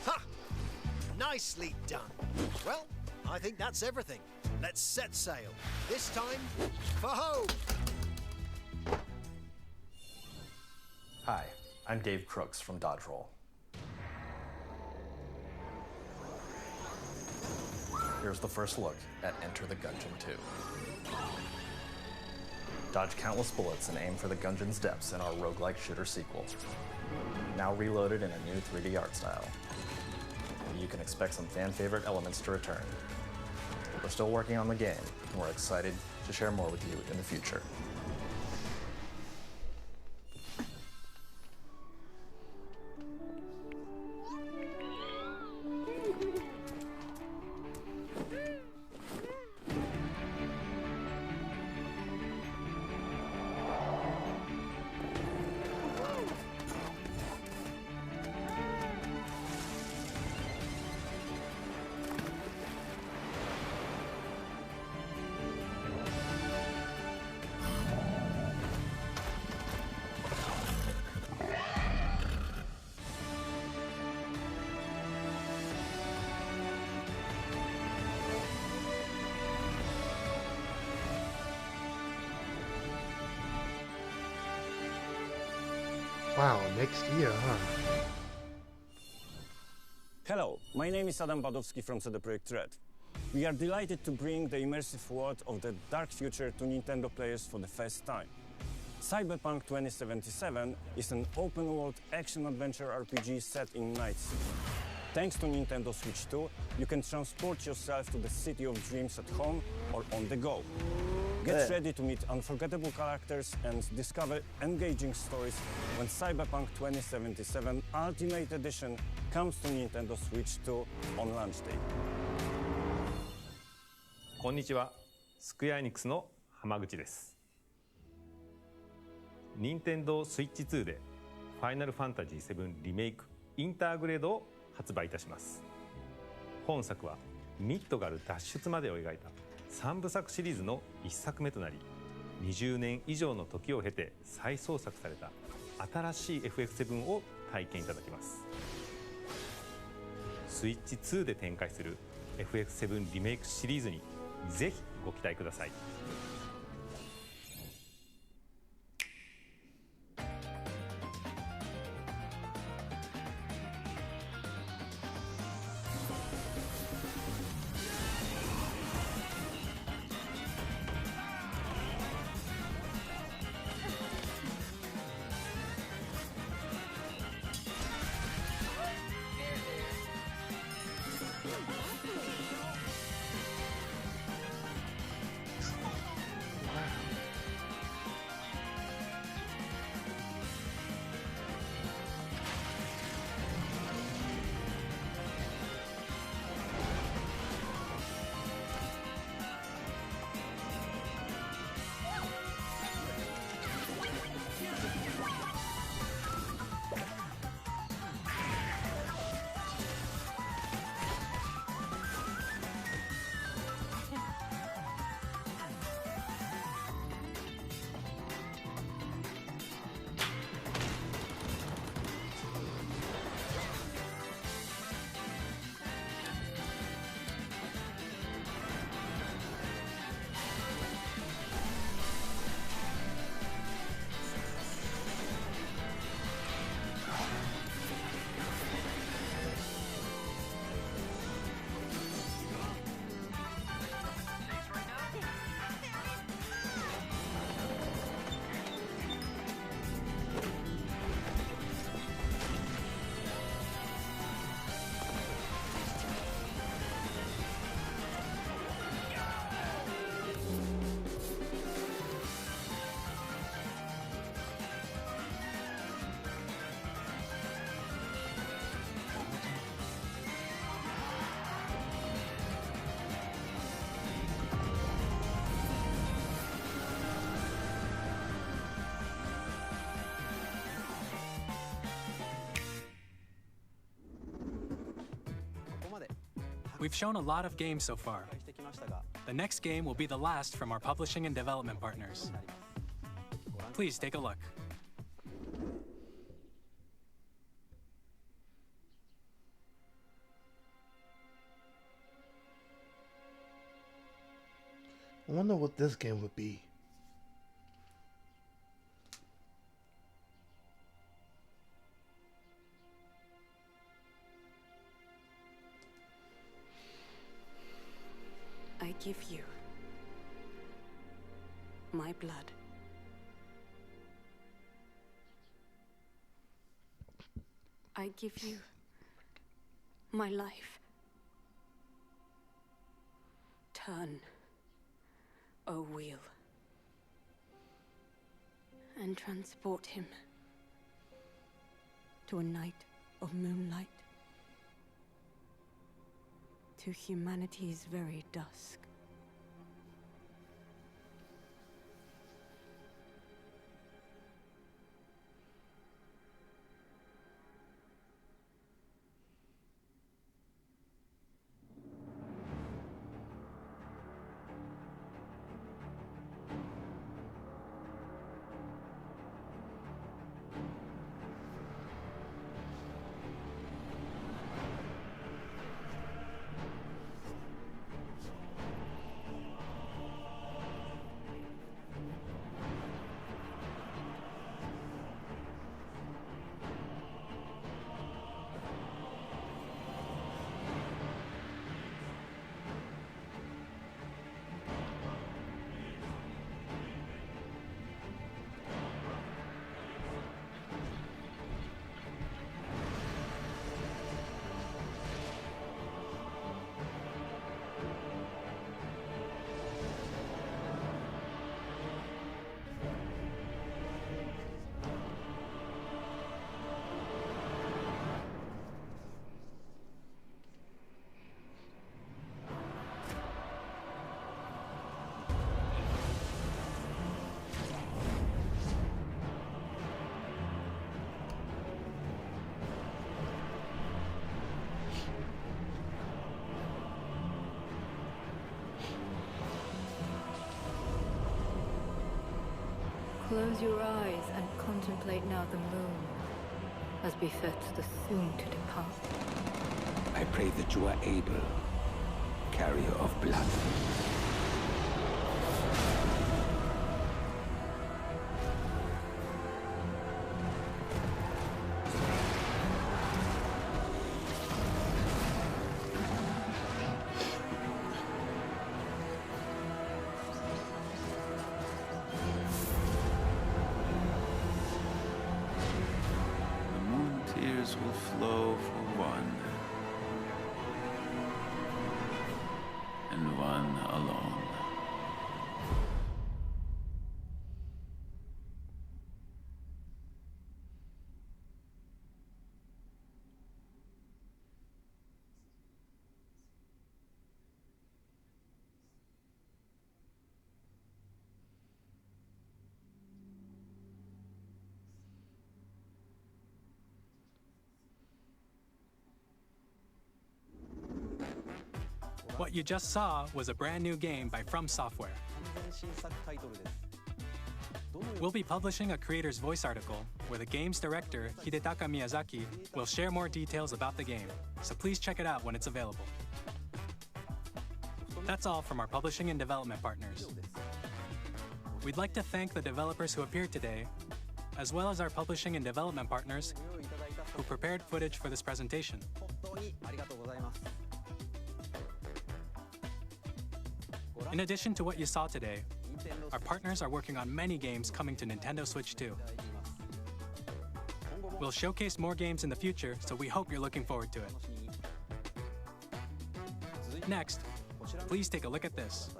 Ha! Nicely done. Well, I think that's everything. Let's set sail. This time, for home. Hi, I'm Dave Crooks from Dodge Roll. Here's the first look at Enter the Gungeon 2. Dodge countless bullets and aim for the Gungeon's depths in our roguelike shooter sequel. Now reloaded in a new 3D art style. You can expect some fan-favorite elements to return. We're still working on the game, and we're excited to share more with you in the future. Wow, next year, huh? Hello, my name is Adam Badowski from CD Projekt Red. We are delighted to bring the immersive world of the dark future to Nintendo players for the first time. Cyberpunk 2077 is an open-world action-adventure RPG set in Night City. Thanks to Nintendo Switch 2, you can transport yourself to the city of dreams at home or on the go. Get ready to meet unforgettable characters and discover engaging stories when Cyberpunk 2077 Ultimate Edition comes to Nintendo Switch 2 on launch day. こんにちは、スクエアエニックスの浜口です。任天堂スイッチ2でファイナルファンタジー7リメイクインターグレードを発売いたします。本作はミッドガル脱出までを描いた3部作シリーズの1作目となり、20年以上の時を経て再創作された新しい FF7 を体験いただきます。スイッチ2で展開する FF7 リメイクシリーズにぜひご期待ください。We've shown a lot of games so far. The next game will be the last from our publishing and development partners. Please take a look. I wonder what this game would be. I give you my blood. I give you my life. Turn, O wheel, and transport him to a night of moonlight, to humanity's very dusk. Close your eyes and contemplate now the moon, as befits the soon-to-depart. I pray that you are able, carrier of blood. Will flow for one, and one alone. What you just saw was a brand new game by From Software. We'll be publishing a creator's voice article where the game's director, Hidetaka Miyazaki, will share more details about the game, so please check it out when it's available. That's all from our publishing and development partners. We'd like to thank the developers who appeared today, as well as our publishing and development partners who prepared footage for this presentation. In addition to what you saw today, our partners are working on many games coming to Nintendo Switch 2. We'll showcase more games in the future, so we hope you're looking forward to it. Next, please take a look at this.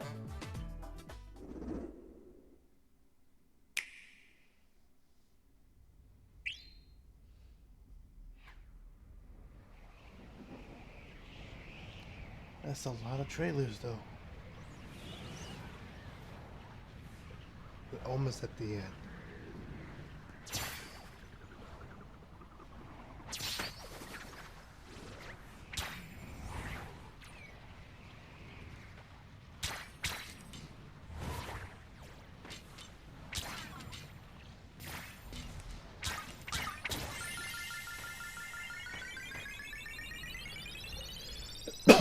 That's a lot of trailers, though. We're almost at the end.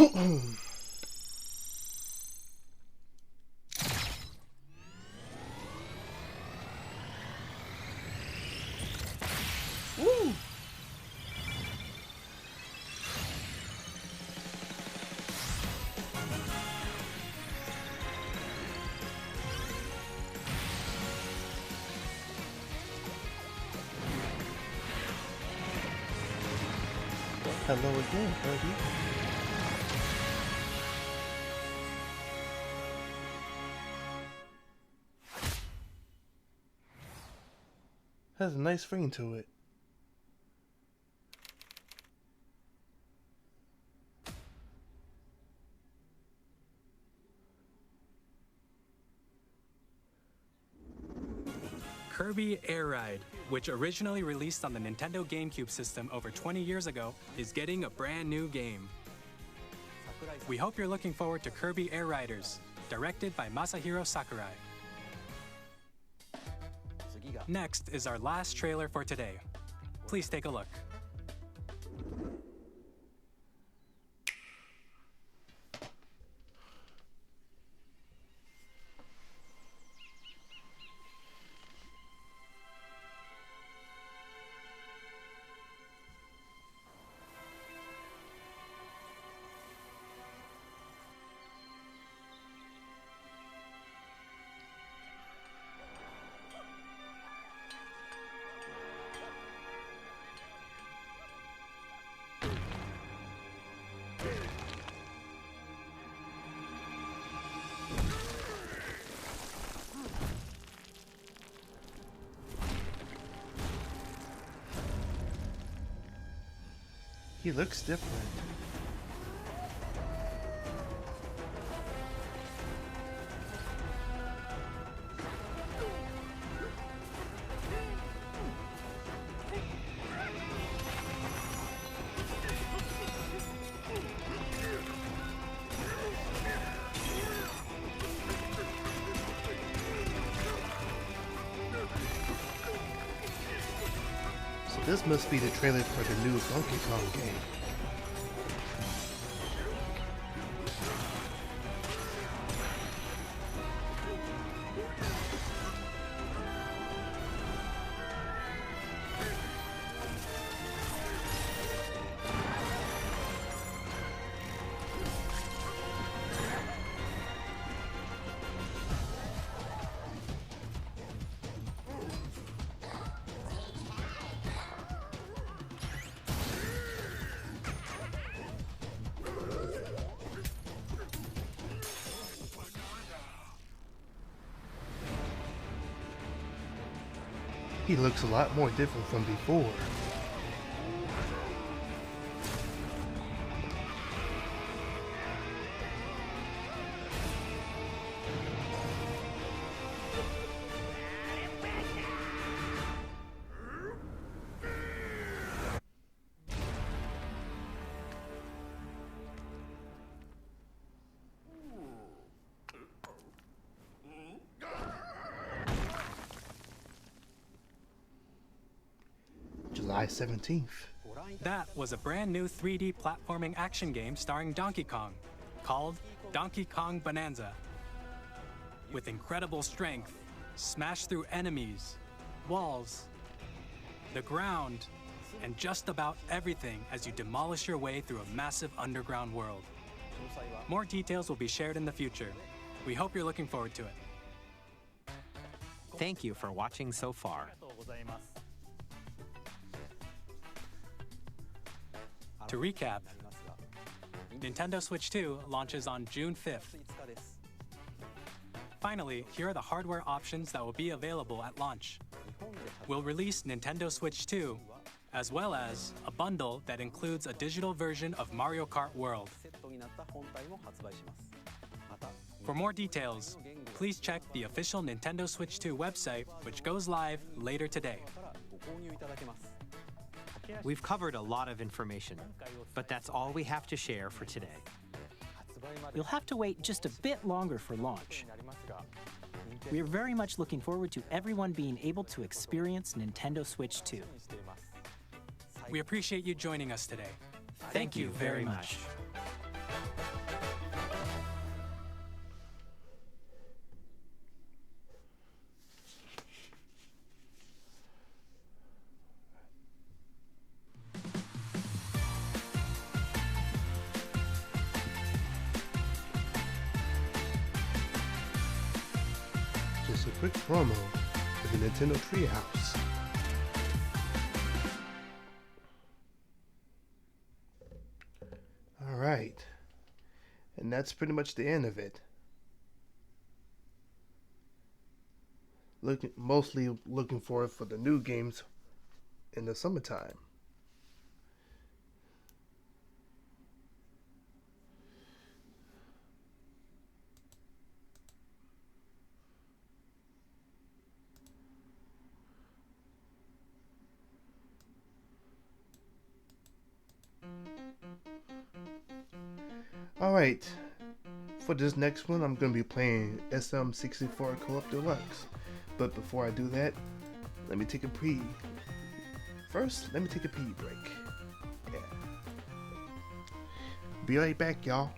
Woo! Hello again, Kirby. Has a nice ring to it. Kirby Air Ride, which originally released on the Nintendo GameCube system over 20 years ago, is getting a brand new game. We hope you're looking forward to Kirby Air Riders, directed by Masahiro Sakurai. Next is our last trailer for today. Please take a look. He looks different. So this must be the trailer for the new Donkey Kong game. He looks a lot more different from before. July 17th. That was a brand new 3D platforming action game starring Donkey Kong, called Donkey Kong Bonanza. With incredible strength, smash through enemies, walls, the ground, and just about everything as you demolish your way through a massive underground world. More details will be shared in the future. We hope you're looking forward to it. Thank you for watching so far. To recap, Nintendo Switch 2 launches on June 5th. Finally, here are the hardware options that will be available at launch. We'll release Nintendo Switch 2, as well as a bundle that includes a digital version of Mario Kart World. For more details, please check the official Nintendo Switch 2 website, which goes live later today. We've covered a lot of information, but that's all we have to share for today. You'll have to wait just a bit longer for launch. We are very much looking forward to everyone being able to experience Nintendo Switch 2. We appreciate you joining us today. Thank you very much. just a quick promo for the Nintendo Treehouse. Alright, and that's pretty much the end of it. Mostly looking forward for the new games in the summertime. Alright, for this next one I'm going to be playing SM64 Co-op Deluxe. But before I do that, let me take a pee break. Yeah. Be right back, y'all.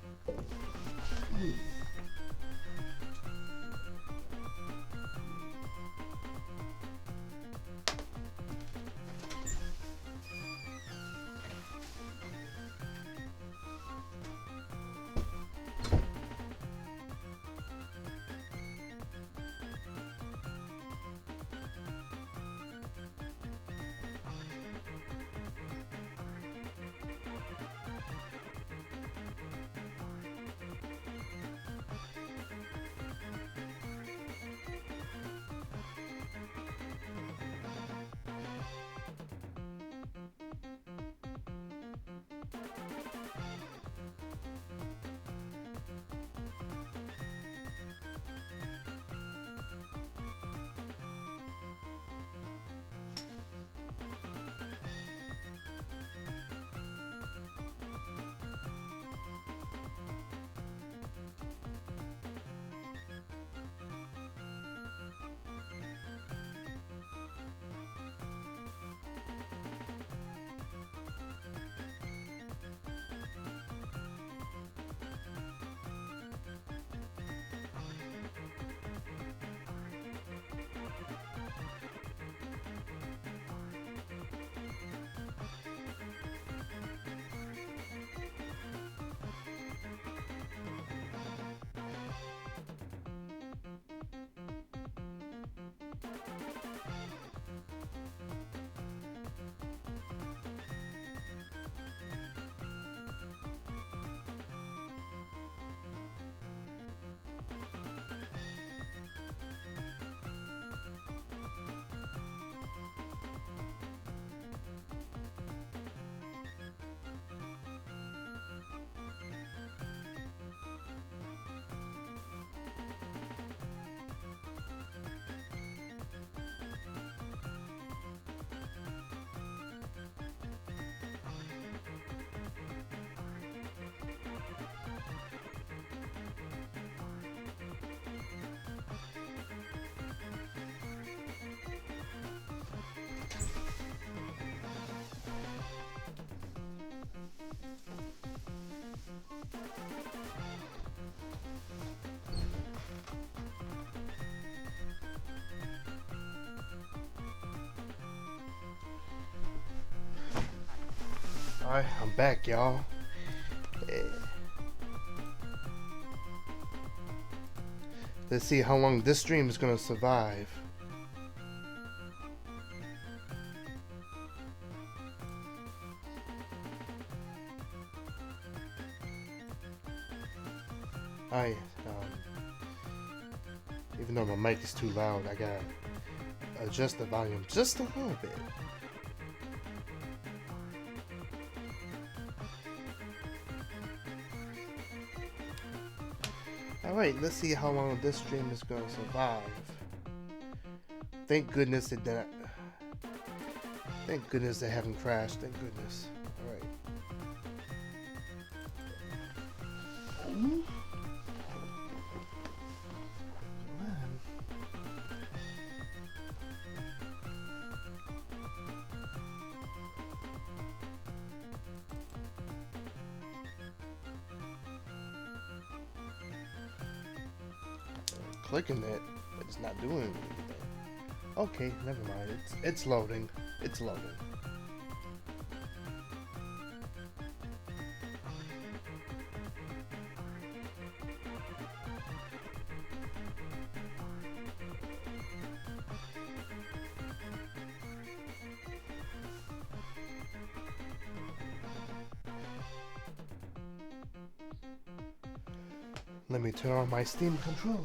Alright, I'm back, y'all. Let's see how long this stream is gonna survive. Even though my mic is too loud, I gotta adjust the volume just a little bit. Alright, let's see how long this stream is gonna survive. Thank goodness it didn't. Thank goodness they haven't crashed. Thank goodness. Alright. Clicking it, but it's not doing anything. Okay, never mind. It's loading. It's loading. Let me turn on my Steam controller.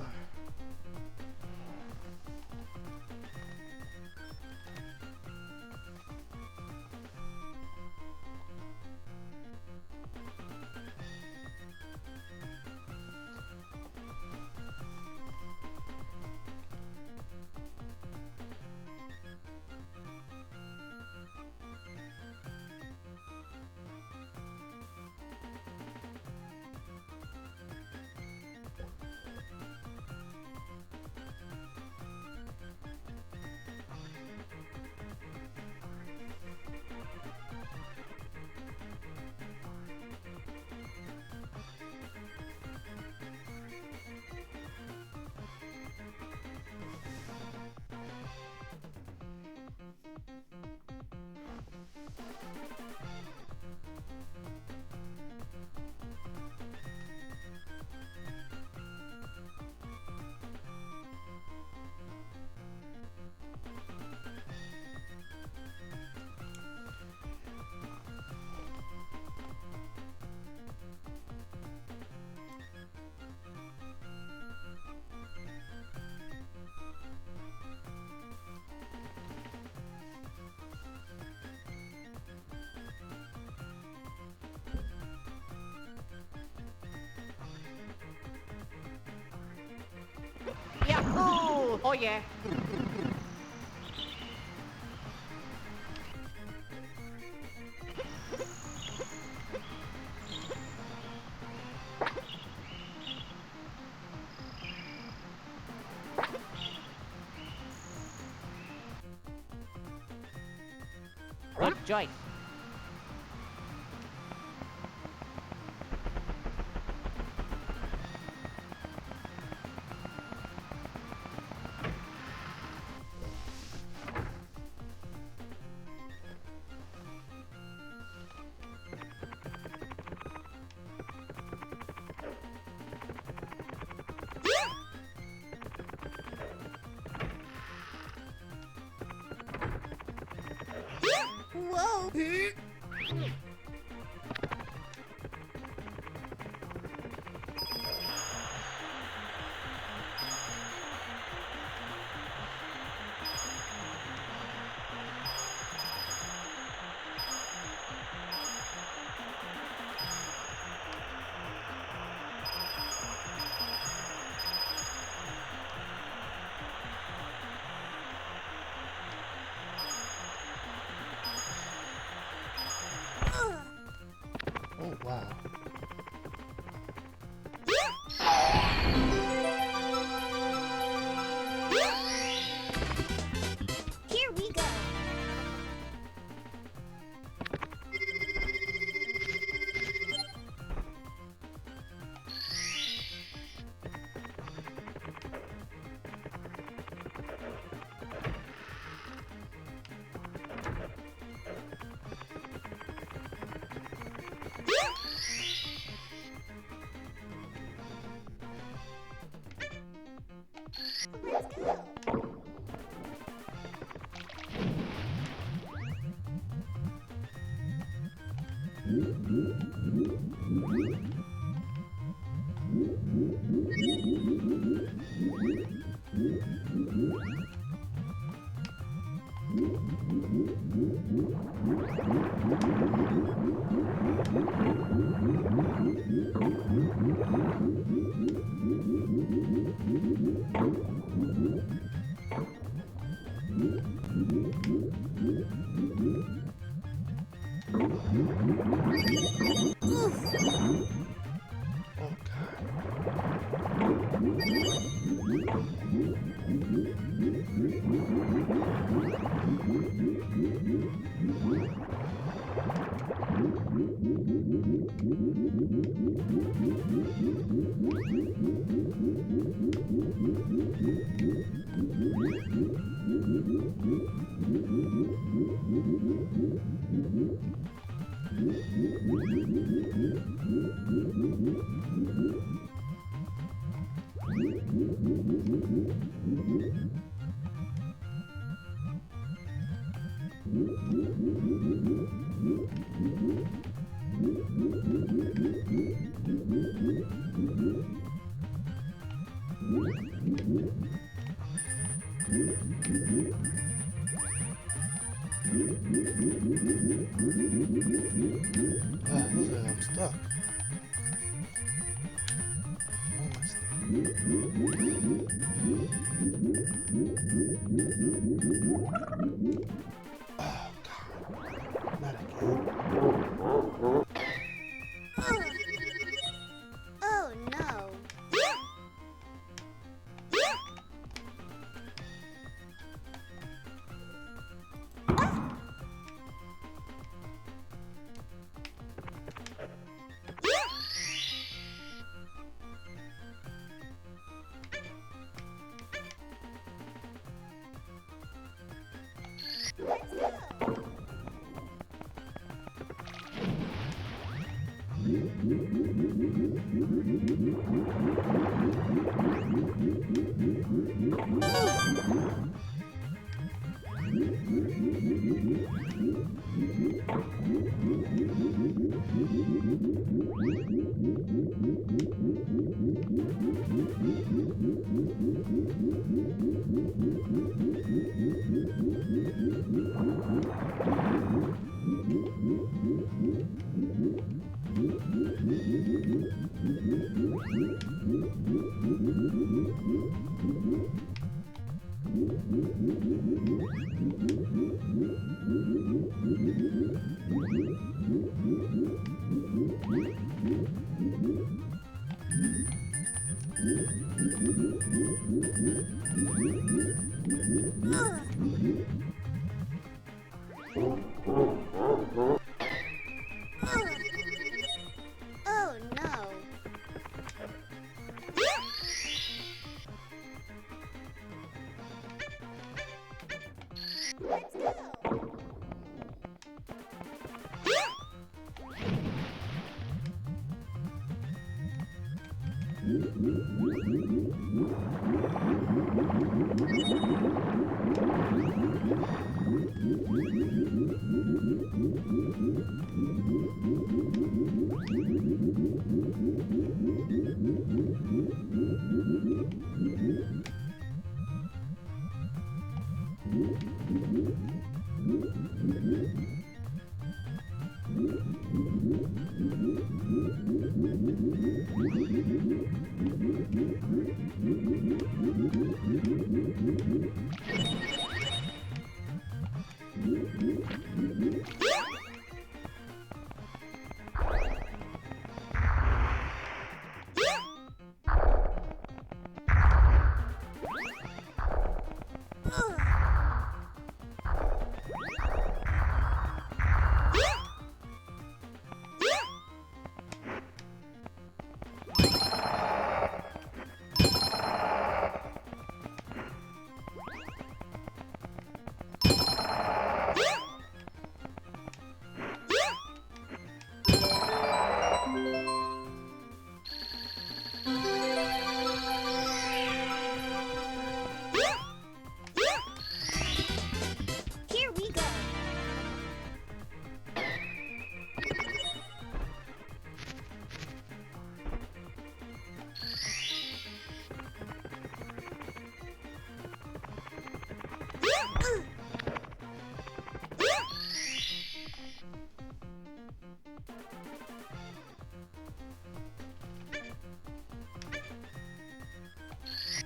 Yahoo! Oh yeah. Good choice. Whoa! Oh, wow. Here we go. Let's go. Looks like I'm stuck. Why am I stuck? Oh, God. Not again. Oh no. Oh no. Let's go. Here we go.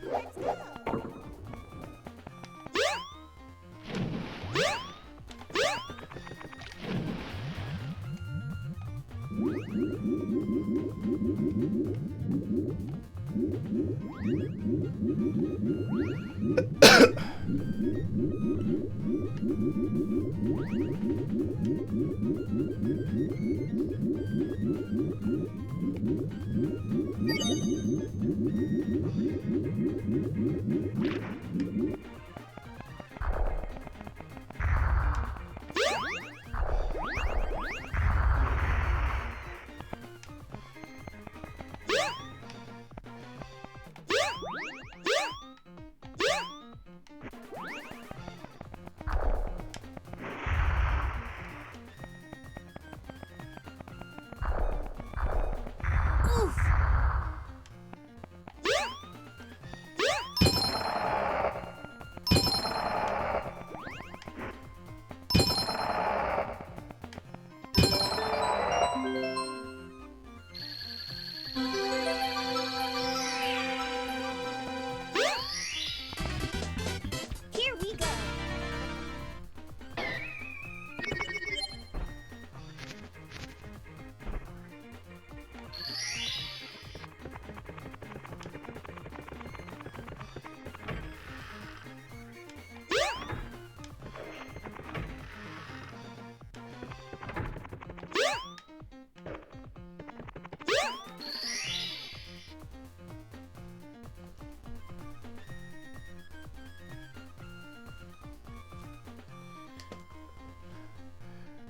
Let's go. Oof.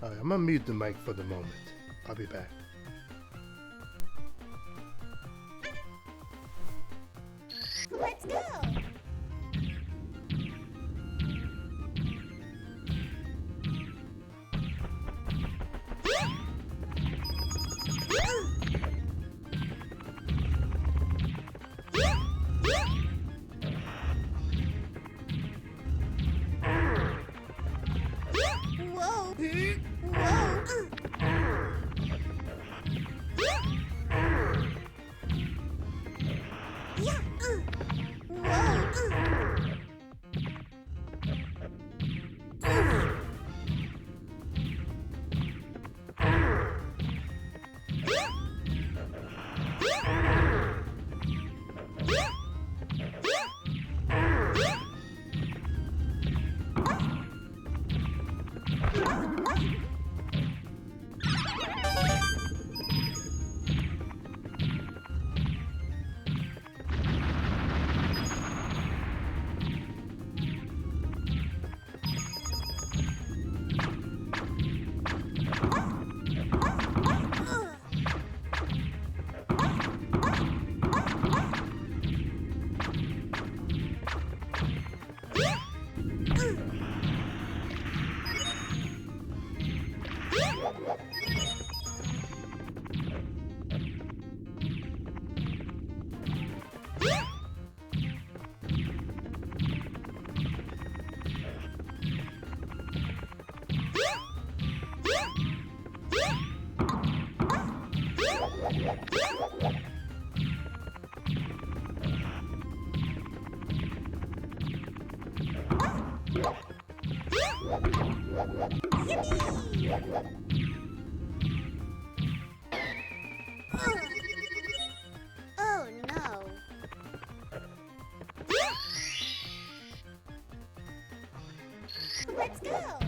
Alright, I'm gonna mute the mic for the moment. I'll be back. Let's go! Whoa! Oh no. Let's go.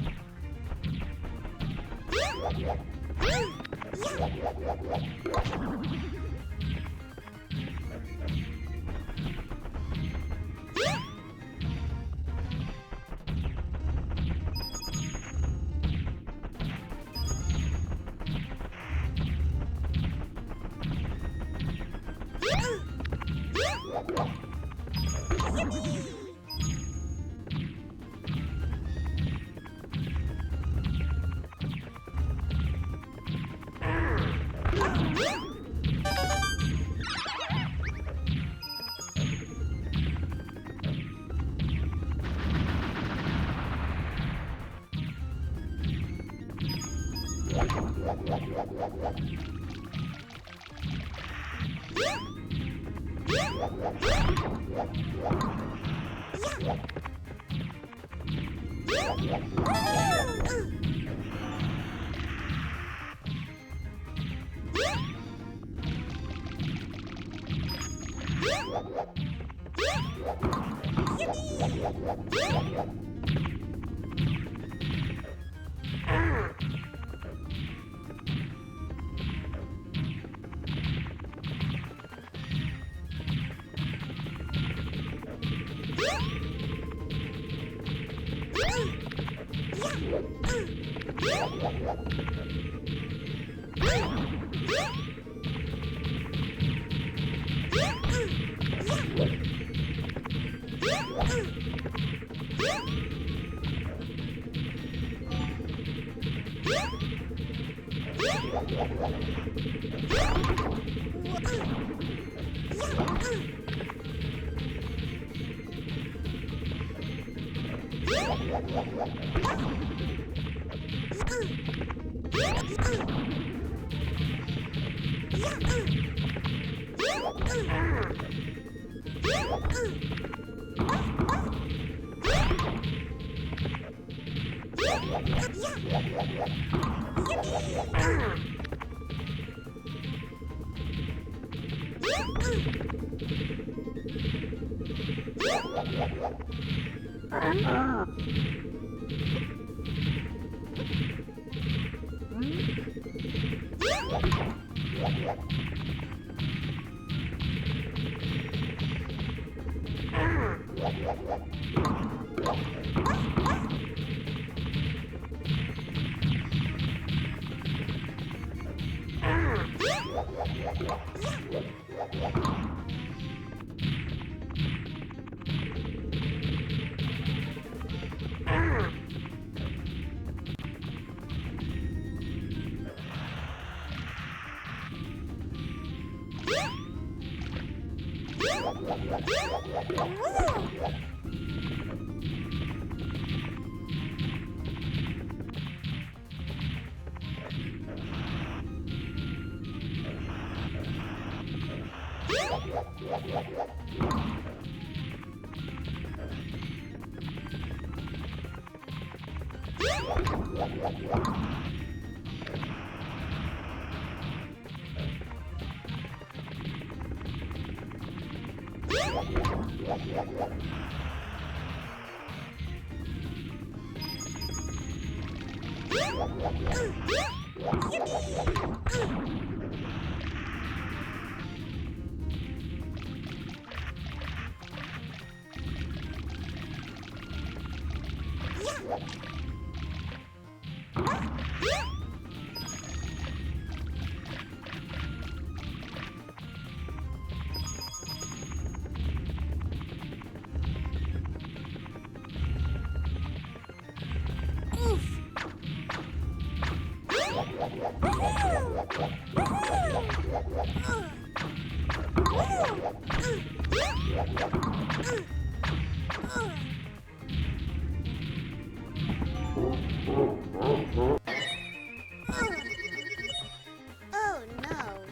Oh no.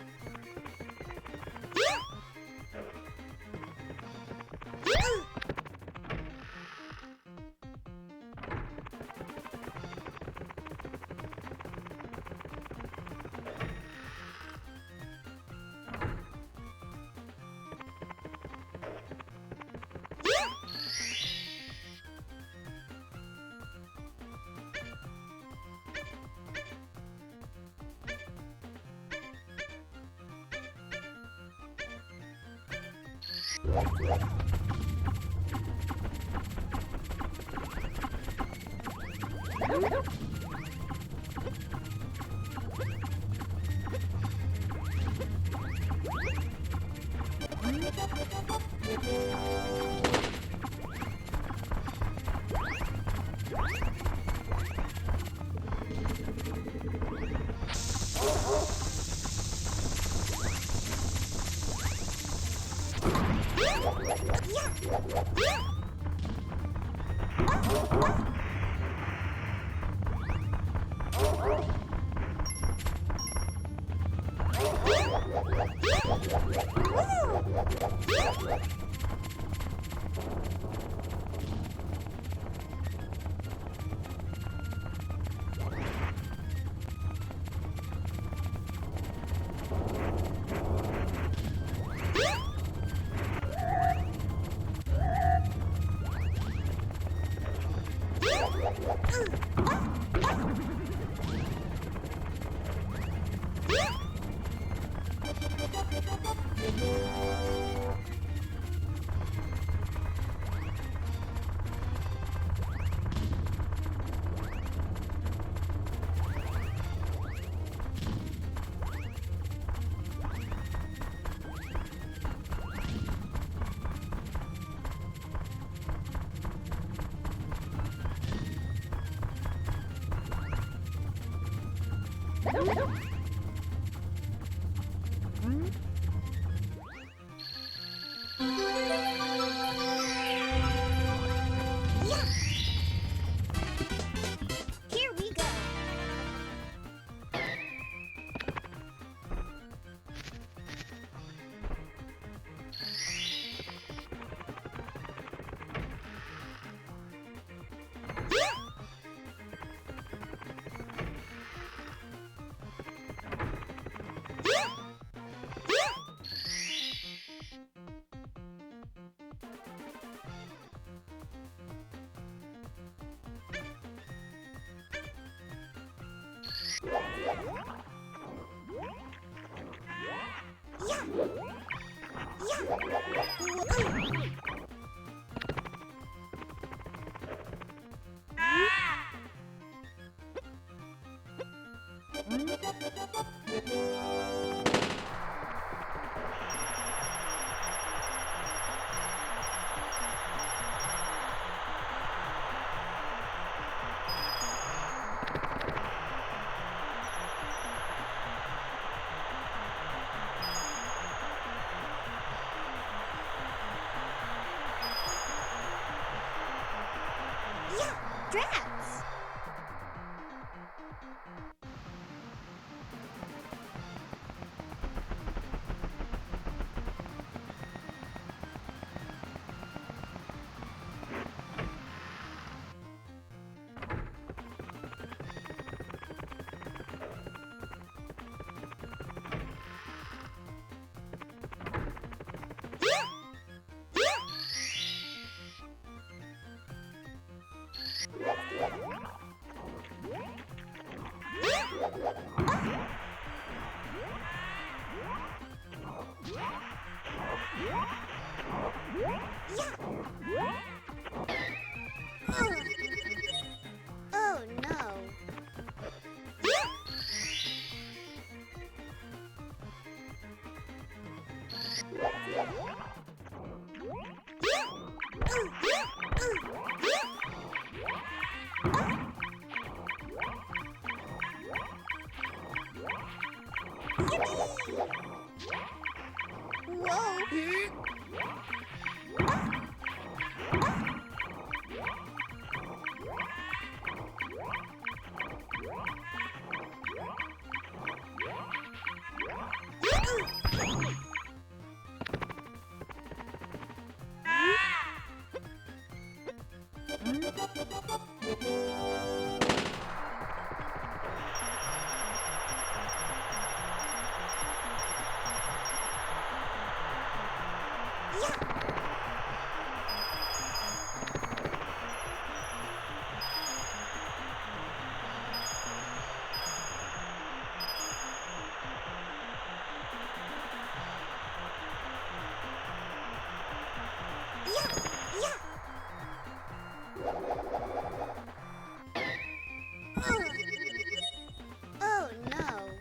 Here we go. straps. Oh no. Oh no.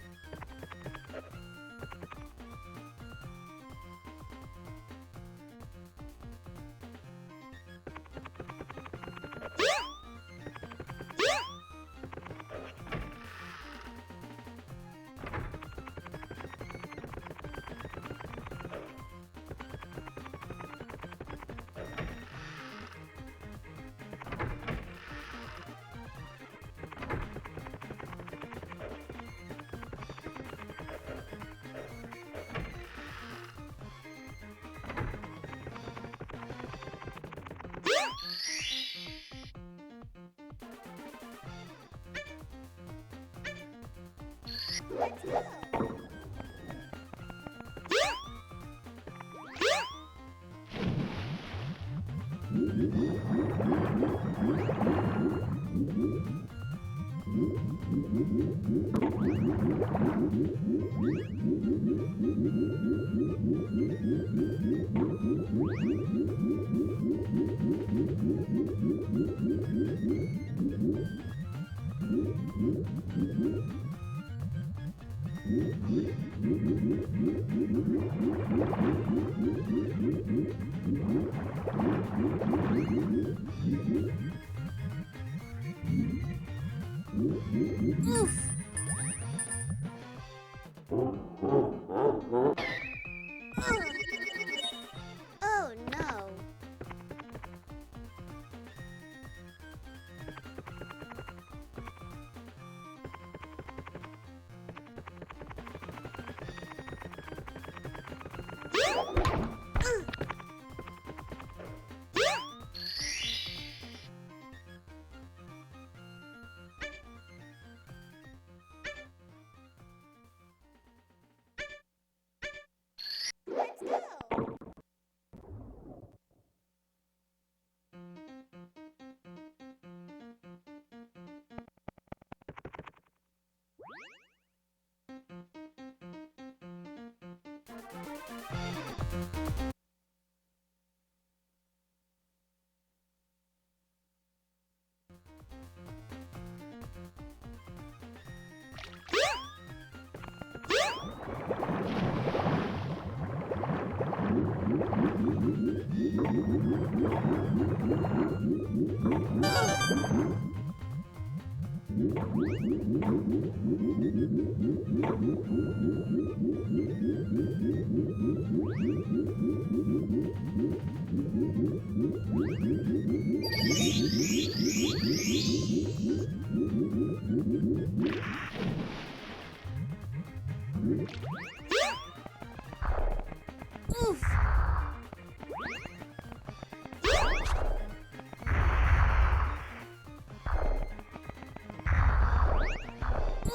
Let's go. Oof. Oh no. Let's go. Oof!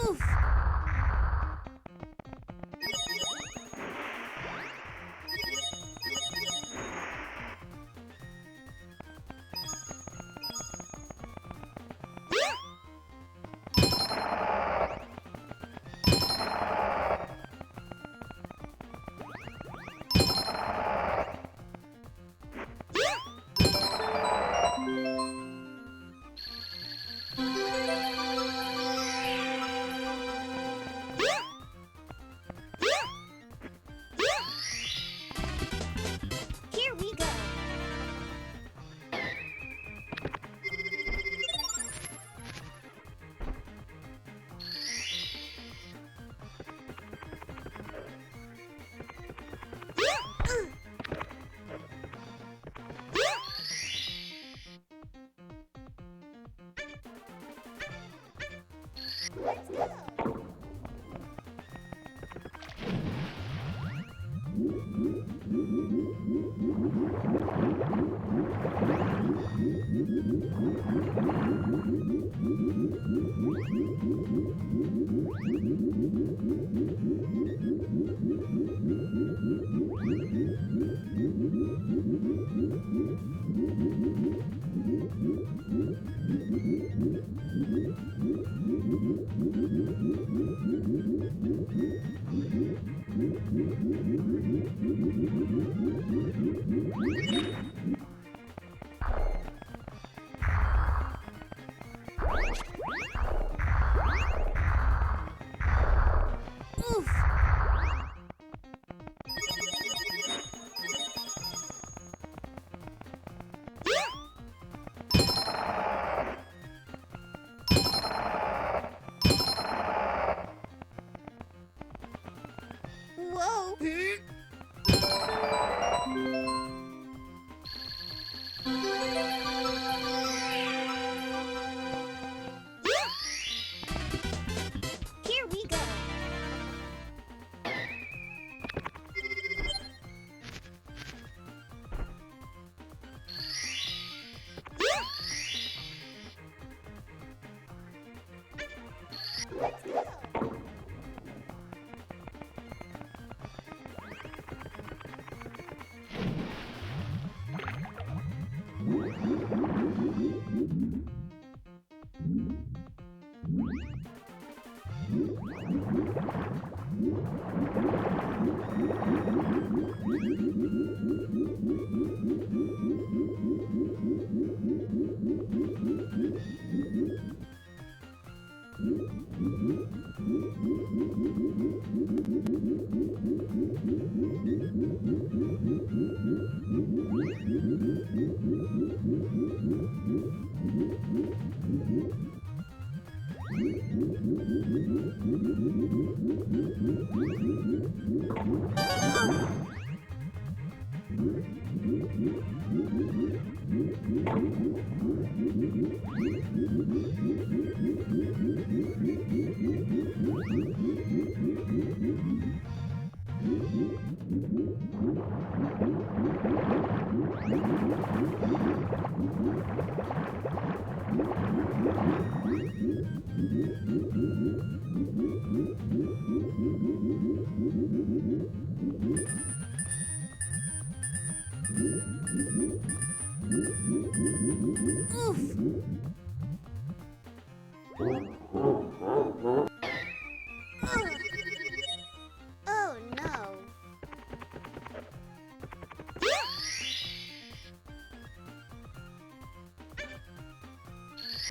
Oof! Here we go. Let's go. Oof! Whoa! Here we go. Let's go. Oh no.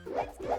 Let's go.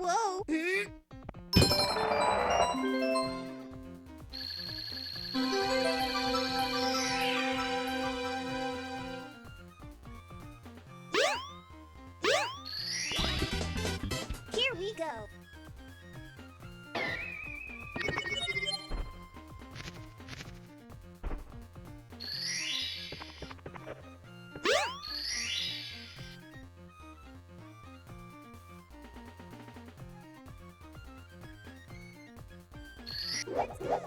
Whoa! Here we go. Let's go.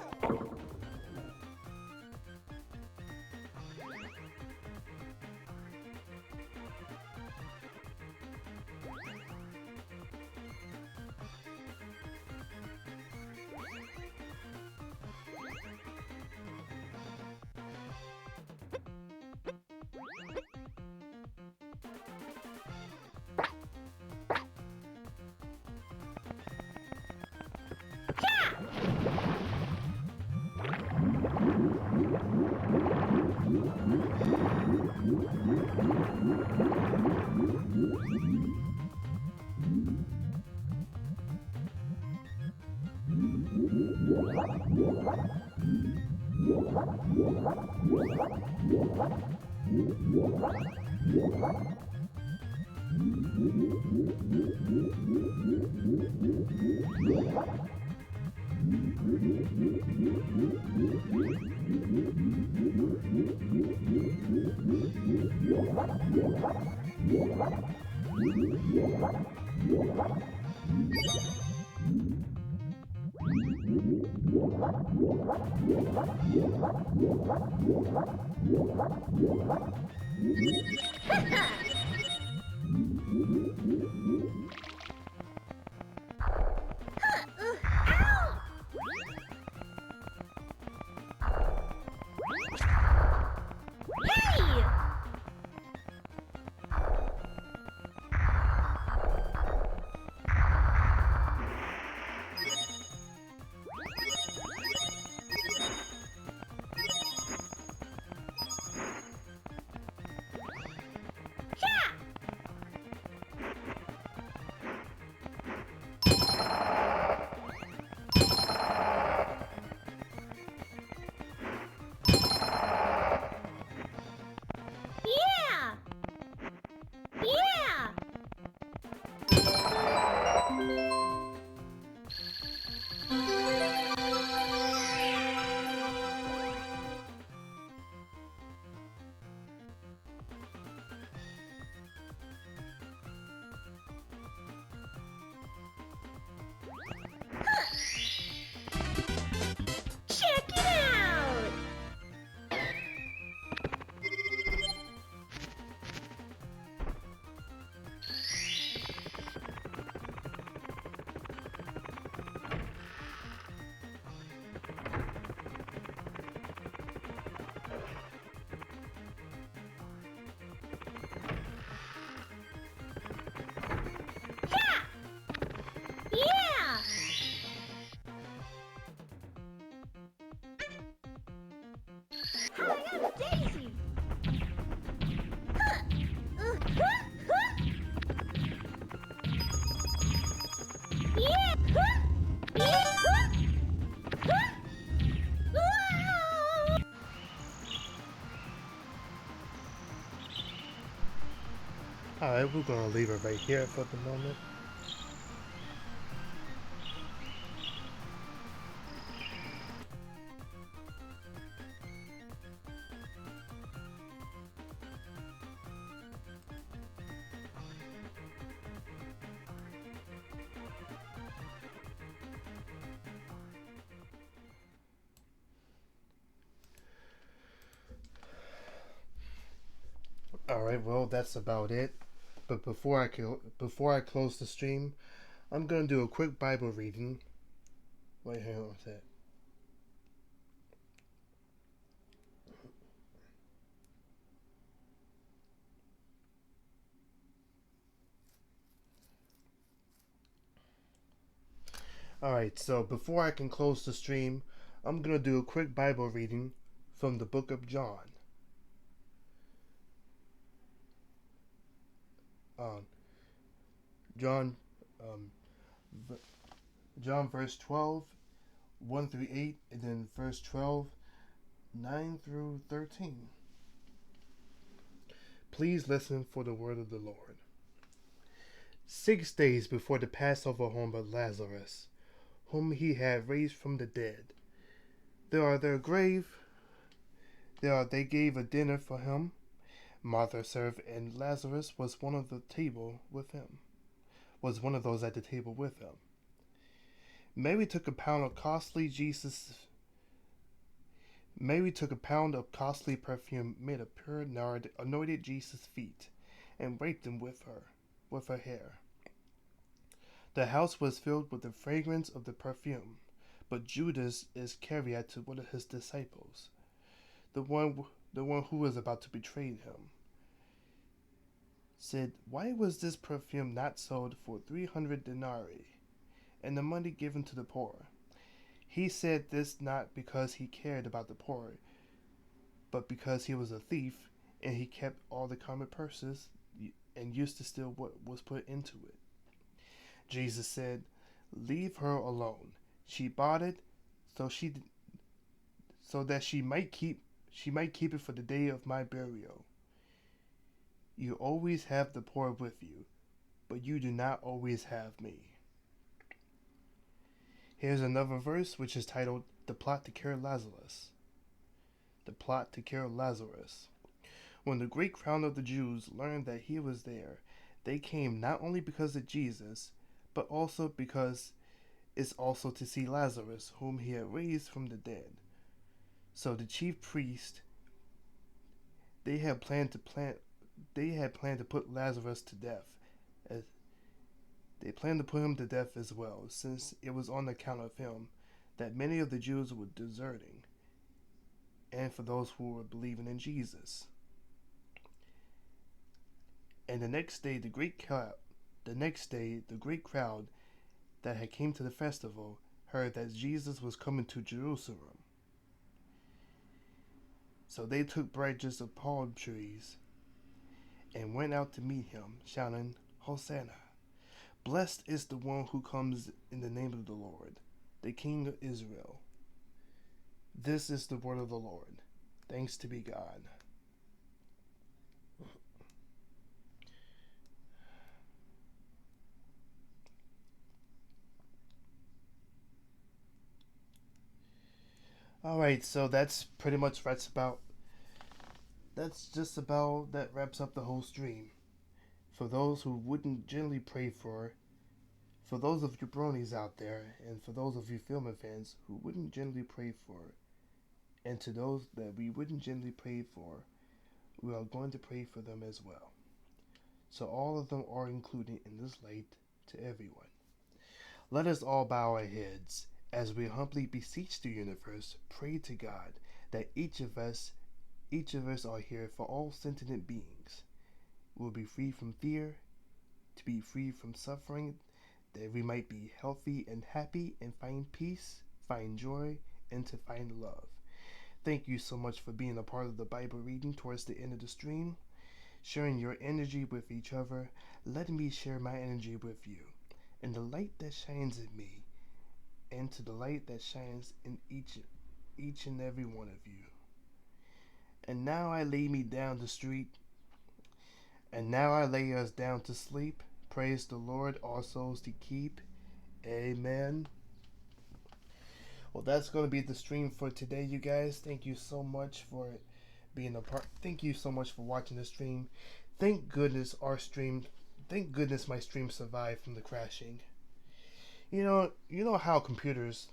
Daisy! Alright, we're gonna leave it right here for the moment. Alright, well, that's about it. But before I close the stream, I'm going to do a quick Bible reading. Wait, hang on a sec. Alright, so before I can close the stream, I'm going to do a quick Bible reading from the book of John. John, John verse 12, 1 through 8, and then verse 12, 9 through 13. Please listen for the word of the Lord. 6 days before the Passover home of Lazarus, whom he had raised from the dead, they gave a dinner for him. Martha served, and Lazarus was one of those at the table with him. Mary took a pound of costly perfume made of pure nard, anointed Jesus' feet, and wiped them with her hair. The house was filled with the fragrance of the perfume, but Judas Iscariot, one of his disciples, the one who was about to betray him, said, "Why was this perfume not sold for 300 denarii, and the money given to the poor?" He said this not because he cared about the poor, but because he was a thief, and he kept all the common purses and used to steal what was put into it. Jesus said, "Leave her alone. She bought it so that she might keep it for the day of my burial. You always have the poor with you, but you do not always have me." Here's another verse which is titled, "The Plot to Kill Lazarus." The plot to kill Lazarus. When the great crowd of the Jews learned that he was there, they came not only because of Jesus, but also because it's also to see Lazarus, whom he had raised from the dead. So the chief priest, they had planned to put Lazarus to death. They planned to put him to death as well, since it was on account of him that many of the Jews were deserting, and for those who were believing in Jesus. And the next day, the great crowd that had came to the festival heard that Jesus was coming to Jerusalem. So they took branches of palm trees and went out to meet him, shouting, "Hosanna! Blessed is the one who comes in the name of the Lord, the King of Israel." This is the word of the Lord. Thanks to be God. Alright, so that wraps up the whole stream. For those who wouldn't generally pray for those of you bronies out there, and for those of you Filmer fans who wouldn't generally pray for, and to those that we wouldn't generally pray for, we are going to pray for them as well. So all of them are included in this light to everyone. Let us all bow our heads as we humbly beseech the universe, pray to God that each of us are here for all sentient beings. We'll be free from fear, to be free from suffering, that we might be healthy and happy and find peace, find joy, and to find love. Thank you so much for being a part of the Bible reading towards the end of the stream, sharing your energy with each other. Let me share my energy with you, and the light that shines in me, and to the light that shines in each and every one of you. And now I lay me down the street, and now I lay us down to sleep. Praise the Lord, all souls to keep. Amen. Well, that's going to be the stream for today, you guys. Thank you so much for being a part. Thank you so much for watching the stream. Thank goodness my stream survived from the crashing. You know how computers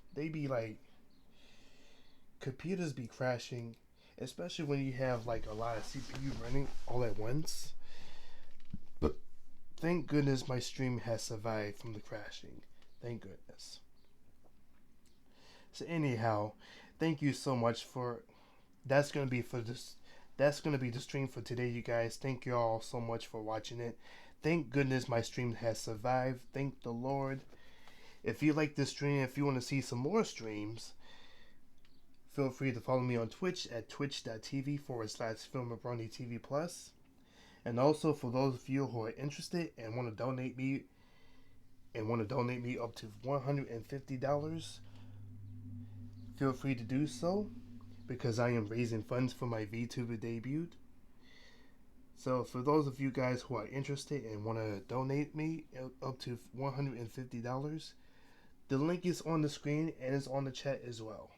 be crashing, especially when you have like a lot of CPU running all at once. But thank goodness my stream has survived from the crashing. Thank goodness. So anyhow, thank you so much for that's gonna be the stream for today, you guys. Thank you all so much for watching it. Thank goodness my stream has survived. Thank the Lord. If you like this stream, if you want to see some more streams, feel free to follow me on Twitch at twitch.tv/FilmerBrony TV Plus. And also for those of you who are interested and want to donate me up to $150, feel free to do so, because I am raising funds for my VTuber debut. So for those of you guys who are interested and want to donate me up to $150, the link is on the screen and is on the chat as well.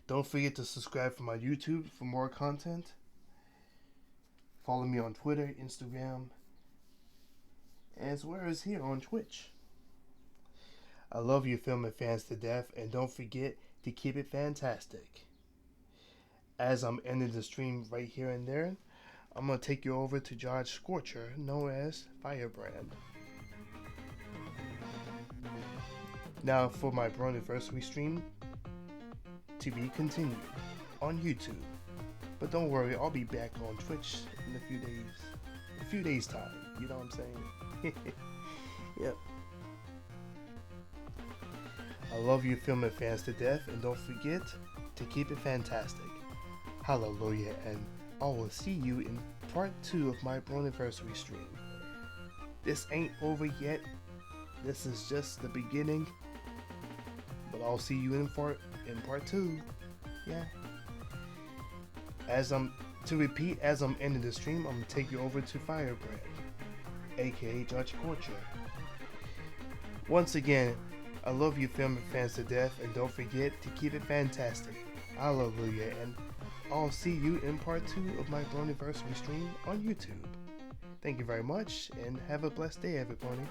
Don't forget to subscribe for my YouTube for more content. Follow me on Twitter, Instagram, as well as here on Twitch. I love you filming fans to death, and don't forget to keep it fantastic. As I'm ending the stream right here and there, I'm going to take you over to Judge Scorcher, known as Firebrand. Now for my Broniversary stream, to be continued on YouTube. But don't worry, I'll be back on Twitch in a few days time, you know what I'm saying? Yep. I love you filming fans to death, and don't forget to keep it fantastic. Hallelujah, and I will see you in part 2 of my Broniversary stream. This ain't over yet. This is just the beginning. But I'll see you in part 2. Yeah. As I'm ending the stream, I'm gonna take you over to Firebrand, aka Judge Scorcher. Once again, I love you filming fans to death, and don't forget to keep it fantastic. Hallelujah, and I'll see you in part 2 of my Broniversary stream on YouTube. Thank you very much, and have a blessed day, everybody.